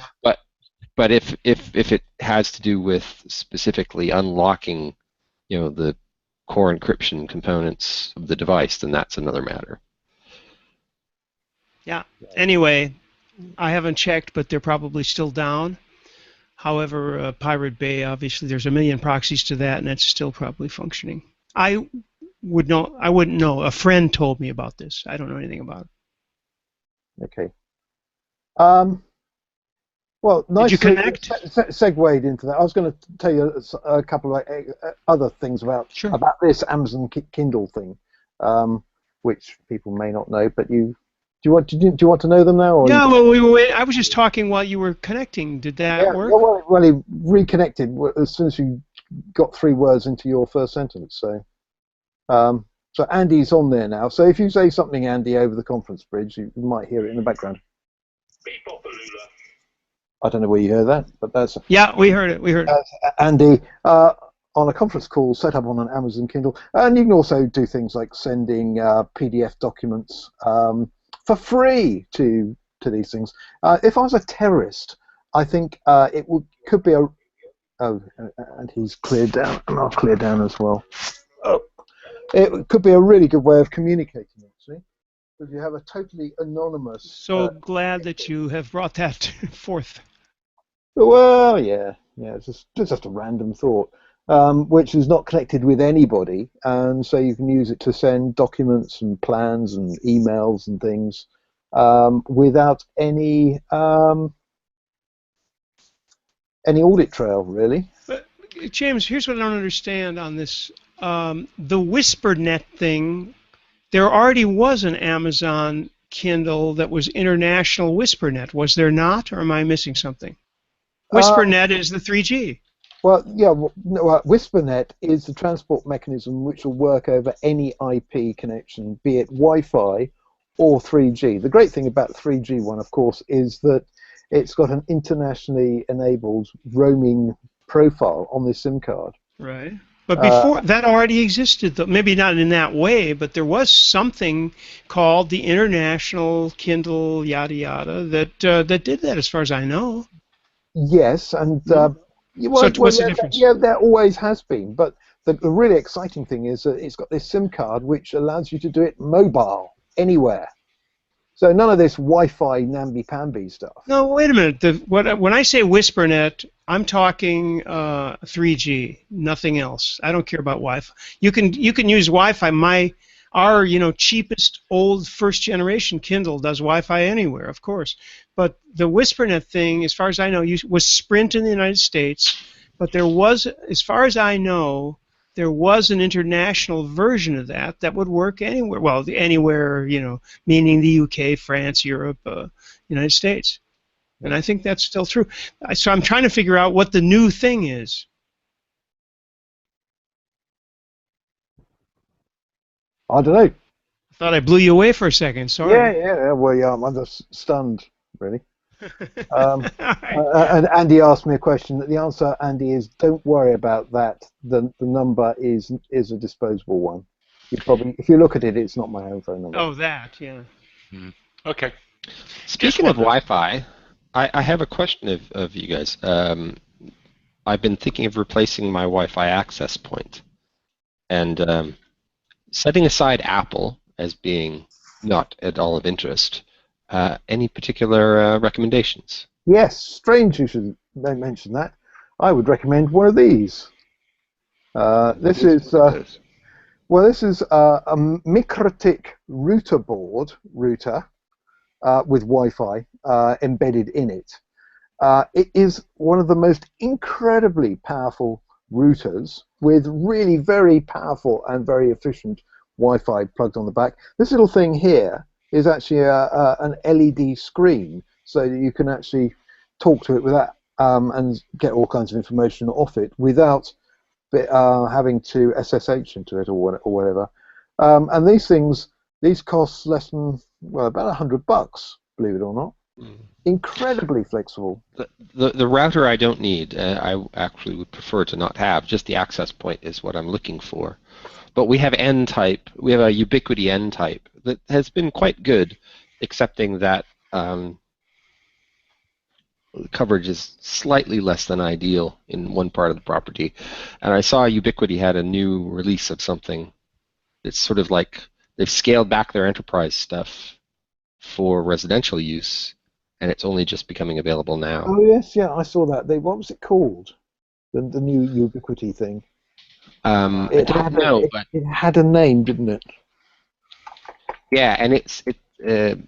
Speaker 2: But if it has to do with specifically unlocking, the core encryption components of the device, then that's another matter.
Speaker 1: Yeah. Anyway, I haven't checked, but they're probably still down. However, Pirate Bay, obviously, there's a million proxies to that, and it's still probably functioning. I wouldn't know. A friend told me about this. I don't know anything about it.
Speaker 4: Okay. Well, nice.
Speaker 1: Did you connect?
Speaker 4: Segued into that. I was going to tell you a couple of other things about this Amazon Kindle thing, which people may not know. But do you want to know them now? Or
Speaker 1: No, well, I was just talking while you were connecting. Did that work?
Speaker 4: Well, he reconnected as soon as you got 3 words into your first sentence. So Andy's on there now. So if you say something, Andy, over the conference bridge, you might hear it in the background. I don't know where you heard that, but that's...
Speaker 1: Yeah, we heard it. We heard it.
Speaker 4: Andy, on a conference call set up on an Amazon Kindle. And you can also do things like sending PDF documents for free to these things. If I was a terrorist, I think could be a... Oh, and he's cleared down, and I'll clear down as well. Oh. It could be a really good way of communicating, actually, because you have a totally anonymous...
Speaker 1: So glad that you have brought that forth.
Speaker 4: Well, yeah, it's just a random thought. which is not connected with anybody, and so you can use it to send documents and plans and emails and things without any audit trail, really.
Speaker 1: But, James, here's what I don't understand on this. The WhisperNet thing, there already was an Amazon Kindle that was international WhisperNet, was there not, or am I missing something? WhisperNet is the 3G.
Speaker 4: Well, yeah, WhisperNet is the transport mechanism which will work over any IP connection, be it Wi-Fi or 3G. The great thing about the 3G one, of course, is that it's got an internationally enabled roaming profile on the SIM card.
Speaker 1: Right. But before that already existed, though. Maybe not in that way, but there was something called the International Kindle yada yada that did that, as far as I know.
Speaker 4: Yes, and
Speaker 1: so what's the difference?
Speaker 4: Yeah, there always has been. But the really exciting thing is that it's got this SIM card which allows you to do it mobile, anywhere. So none of this Wi-Fi namby-pamby stuff.
Speaker 1: No, wait a minute. When I say WhisperNet, I'm talking 3G, nothing else. I don't care about Wi-Fi. You can use Wi-Fi. Our cheapest old first generation Kindle does Wi-Fi anywhere, of course. But the WhisperNet thing, as far as I know, was Sprint in the United States. But there was, as far as I know, there was an international version of that would work anywhere. Well, anywhere, meaning the UK, France, Europe, United States. And I think that's still true. So I'm trying to figure out what the new thing is.
Speaker 4: I don't know.
Speaker 1: I thought I blew you away for a second. Sorry.
Speaker 4: Yeah. Well, yeah, I'm just stunned, really. And Andy asked me a question. The answer, Andy, is don't worry about that. The number is a disposable one. If you look at it, it's not my home phone number.
Speaker 1: Oh, that, yeah.
Speaker 3: Okay.
Speaker 2: Speaking of Wi-Fi, I have a question of you guys. I've been thinking of replacing my Wi-Fi access point, and setting aside Apple as being not at all of interest. Any particular recommendations?
Speaker 4: Yes, strange you should mention that. I would recommend one of these. This is a MikroTik router board with Wi-Fi embedded in it. It is one of the most incredibly powerful routers with really very powerful and very efficient Wi-Fi plugged on the back. This little thing here is actually an LED screen, so that you can actually talk to it without and get all kinds of information off it without having to SSH into it or whatever. And these cost less than about $100, believe it or not. Incredibly flexible.
Speaker 2: The router I don't need. I actually would prefer to not have. Just the access point is what I'm looking for. But we have N-type. We have a Ubiquiti N-type that has been quite good, excepting that coverage is slightly less than ideal in one part of the property. And I saw Ubiquiti had a new release of something. It's sort of like they've scaled back their enterprise stuff for residential use, and it's only just becoming available now.
Speaker 4: Oh yes, yeah, I saw that. What was it called? The new Ubiquiti thing.
Speaker 2: I don't know, but
Speaker 4: it had a name, didn't it?
Speaker 2: Yeah, and it's
Speaker 4: I've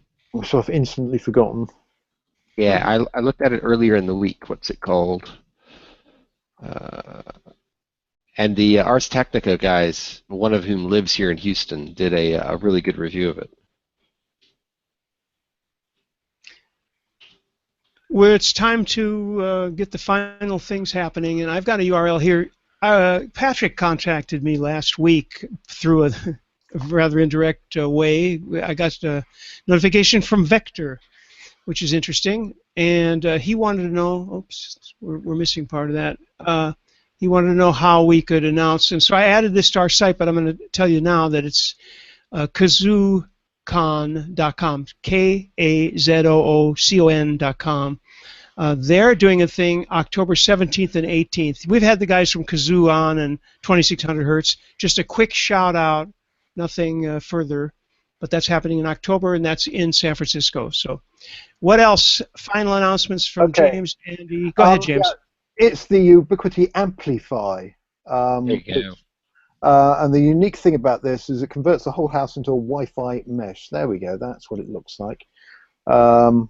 Speaker 4: sort of instantly forgotten.
Speaker 2: Yeah, I looked at it earlier in the week. What's it called? And the Ars Technica guys, one of whom lives here in Houston, did a really good review of it.
Speaker 1: Well, it's time to get the final things happening, and I've got a URL here. Patrick contacted me last week through a rather indirect way. I got a notification from Vector, which is interesting, and he wanted to know, oops, we're missing part of that. He wanted to know how we could announce, and so I added this to our site, but I'm going to tell you now that it's kazoocon.com, KAZOOCON.com. They're doing a thing October 17th and 18th. We've had the guys from Kazoo on and 2600 Hertz. Just a quick shout out, nothing further, but that's happening in October, and that's in San Francisco. So what else? Final announcements from James, Andy. Go ahead, James.
Speaker 4: Yeah, it's the Ubiquiti Amplify
Speaker 2: There you go.
Speaker 4: And the unique thing about this is it converts the whole house into a Wi-Fi mesh. There we go. That's what it looks like. It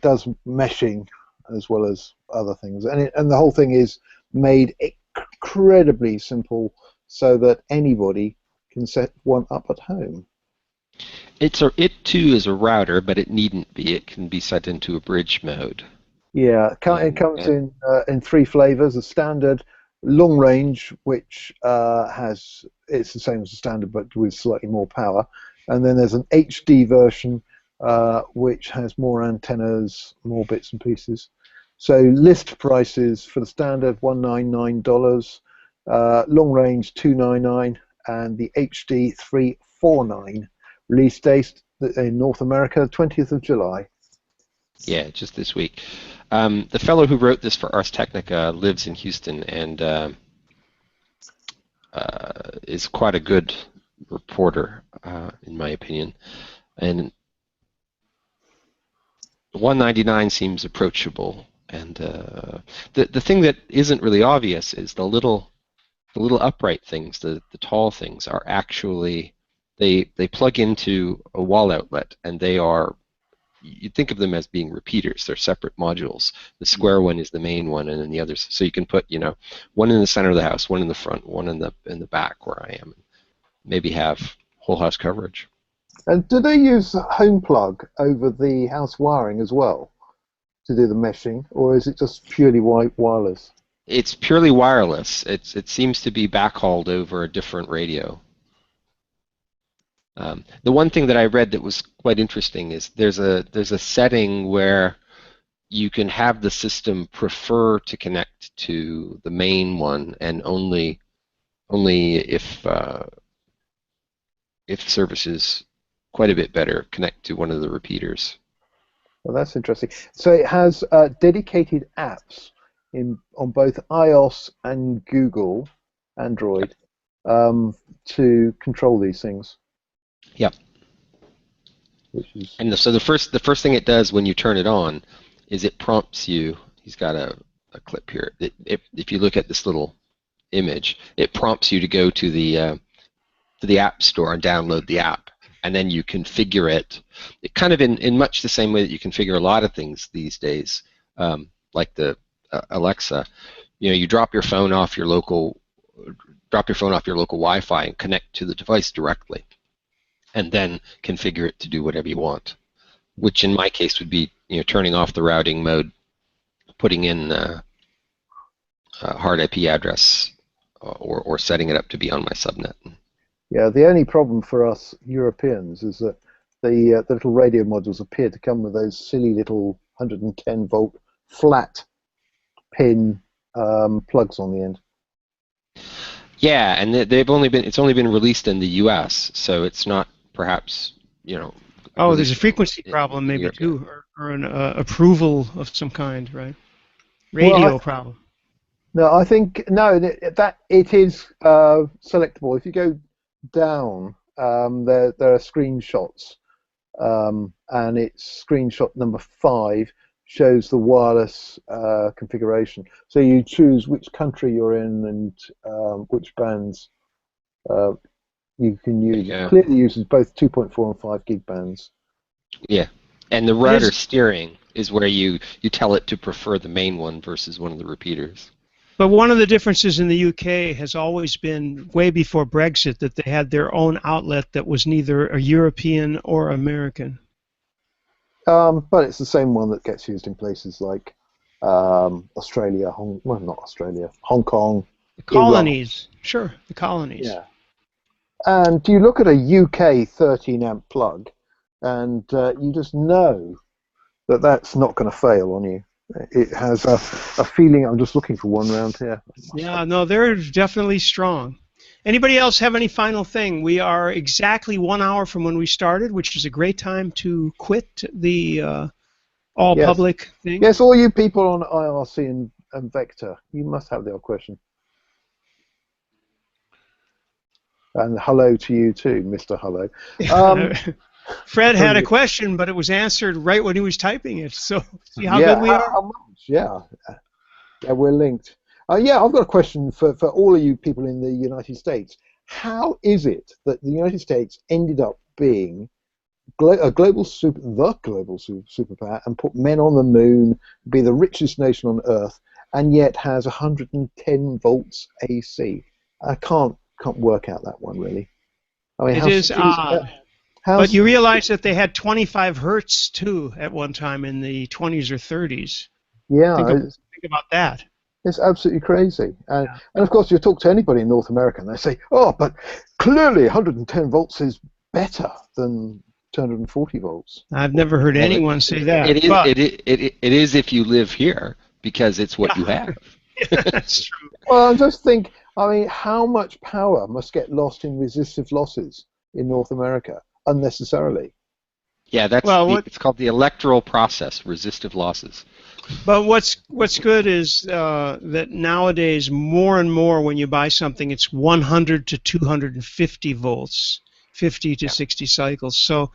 Speaker 4: does meshing as well as other things, and the whole thing is made incredibly simple so that anybody can set one up at home.
Speaker 2: It too is a router, but it needn't be. It can be set into a bridge mode.
Speaker 4: Yeah, it comes in 3 flavors: a standard, long range, which it's the same as the standard but with slightly more power, and then there's an HD version which has more antennas, more bits and pieces. So list prices for the standard $199, long range $299, and the HD $349. Release date in North America 20th of July.
Speaker 2: Yeah, just this week. The fellow who wrote this for Ars Technica lives in Houston and is quite a good reporter, in my opinion. And $199 seems approachable. And the thing that isn't really obvious is the little upright things, the tall things, are actually they plug into a wall outlet, and they are, you think of them as being repeaters. They're separate modules. The square one is the main one, and then the others. So you can put, one in the center of the house, one in the front, one in the back where I am. Maybe have whole house coverage.
Speaker 4: And do they use home plug over the house wiring as well to do the meshing, or is it just purely wireless?
Speaker 2: It's purely wireless. It seems to be backhauled over a different radio. The one thing that I read that was quite interesting is there's a setting where you can have the system prefer to connect to the main one, and only if service is quite a bit better, connect to one of the repeaters.
Speaker 4: Well, that's interesting. So it has dedicated apps on both iOS and Google Android to control these things.
Speaker 2: Yep. And so the first thing it does when you turn it on is it prompts you. He's got a clip here. If you look at this little image, it prompts you to go to the App Store and download the app, and then you configure it. It kind of in much the same way that you configure a lot of things these days, like the Alexa. You drop your phone off your local Wi-Fi and connect to the device directly, and then configure it to do whatever you want, which in my case would be turning off the routing mode, putting in a hard IP address, or setting it up to be on my subnet.
Speaker 4: Yeah, the only problem for us Europeans is that the little radio modules appear to come with those silly little 110 volt flat pin plugs on the end.
Speaker 2: Yeah, and it's only been released in the U.S., so it's not perhaps
Speaker 1: Oh, there's a frequency problem maybe too, or an approval of some kind, right? Radio problem.
Speaker 4: No, I think that it is selectable. If you go down, there are screenshots, and it's screenshot number 5 shows the wireless configuration. So you choose which country you're in and which bands you can use. It clearly uses both 2.4 and 5 gig bands. Yeah.
Speaker 2: And the router steering is where you tell it to prefer the main one versus one of the repeaters.
Speaker 1: But one of the differences in the UK has always been, way before Brexit, that they had their own outlet that was neither a European or American.
Speaker 4: But it's the same one that gets used in places like Australia, not Australia, Hong Kong.
Speaker 1: The colonies, Iran. Sure, the colonies.
Speaker 4: Yeah. And you look at a UK 13 amp plug, and you just know that that's not going to fail on you. It has a feeling. I'm just looking for one around here.
Speaker 1: Yeah, no, they're definitely strong. Anybody else have any final thing? We are exactly 1 hour from when we started, which is a great time to quit the all-public thing.
Speaker 4: Yes, all you people on IRC and Vector, you must have the odd question. And hello to you too, Mr. Hello.
Speaker 1: Fred had a question, but it was answered right when he was typing it. So see how good we are?
Speaker 4: Yeah, we're linked. Yeah, I've got a question for all of you people in the United States. How is it that the United States ended up being the global superpower and put men on the moon, be the richest nation on Earth, and yet has 110 volts AC? I can't work out that one really. I mean,
Speaker 1: It is odd.
Speaker 4: How
Speaker 1: But you realize that they had 25 hertz too at one time in the 20s or 30s.
Speaker 4: Yeah,
Speaker 1: Think about that.
Speaker 4: it's absolutely crazy. And of course, you talk to anybody in North America and they say, oh, but clearly 110 volts is better than 240 volts.
Speaker 1: I've never heard anyone say that.
Speaker 2: It is if you live here, because it's what you have.
Speaker 1: That's true.
Speaker 4: Well, I just think, I mean, how much power must get lost in resistive losses in North America unnecessarily?
Speaker 2: Yeah, it's called the electoral process, resistive losses.
Speaker 1: But what's good is that nowadays more and more when you buy something, it's 100 to 250 volts, 50 to 60 cycles. So,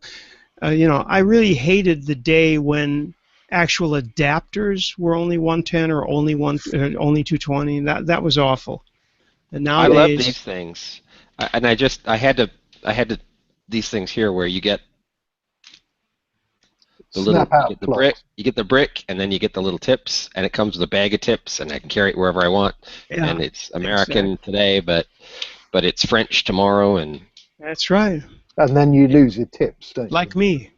Speaker 1: I really hated the day when actual adapters were only 110 or only 220. That was awful. And nowadays,
Speaker 2: I love these things, and I had these things here where you get you get the brick, and then you get the little tips, and it comes with a bag of tips, and I can carry it wherever I want. Yeah, and it's American today, but it's French tomorrow, and
Speaker 1: that's right.
Speaker 4: And then you lose your tips, don't you?
Speaker 1: Like me.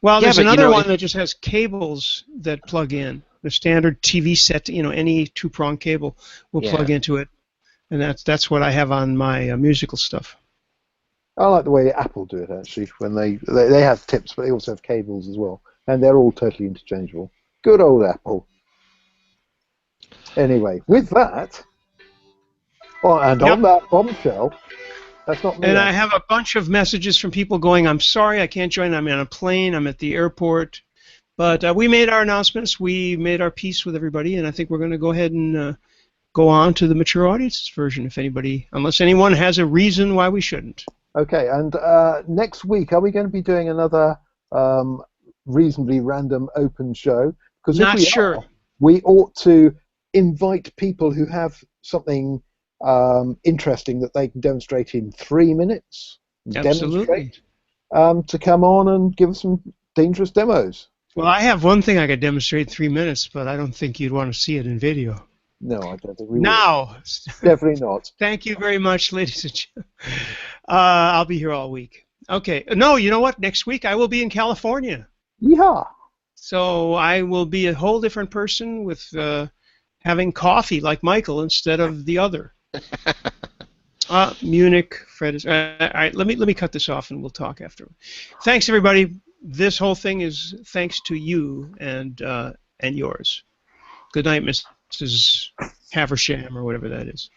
Speaker 1: Well, there's another one that just has cables that plug in. The standard TV set, any two-prong cable will plug into it, and that's what I have on my musical stuff.
Speaker 4: I like the way Apple do it, actually, when they have tips, but they also have cables as well, and they're all totally interchangeable. Good old Apple. Anyway, with that, on that bombshell, that's not me.
Speaker 1: And I have a bunch of messages from people going, I'm sorry, I can't join. I'm on a plane. I'm at the airport. But we made our announcements. We made our peace with everybody, and I think we're going to go ahead and go on to the mature audiences version, unless anyone has a reason why we shouldn't.
Speaker 4: Okay, and next week, are we going to be doing another reasonably random open show? Because
Speaker 1: Not sure.
Speaker 4: We ought to invite people who have something interesting that they can demonstrate in 3 minutes.
Speaker 1: Absolutely.
Speaker 4: To come on and give us some dangerous demos.
Speaker 1: Well, I have one thing I could demonstrate in 3 minutes, but I don't think you'd want to see it in video.
Speaker 4: No, I don't think we will.
Speaker 1: Now!
Speaker 4: Definitely not.
Speaker 1: Thank you very much, ladies and gentlemen. I'll be here all week. Okay. No, you know what? Next week I will be in California.
Speaker 4: Yeah.
Speaker 1: So I will be a whole different person with having coffee like Michael instead of the other. Munich, Fred is... all right, let me cut this off and we'll talk after. Thanks, everybody. This whole thing is thanks to you and yours. Good night, Mrs. Haversham, or whatever that is.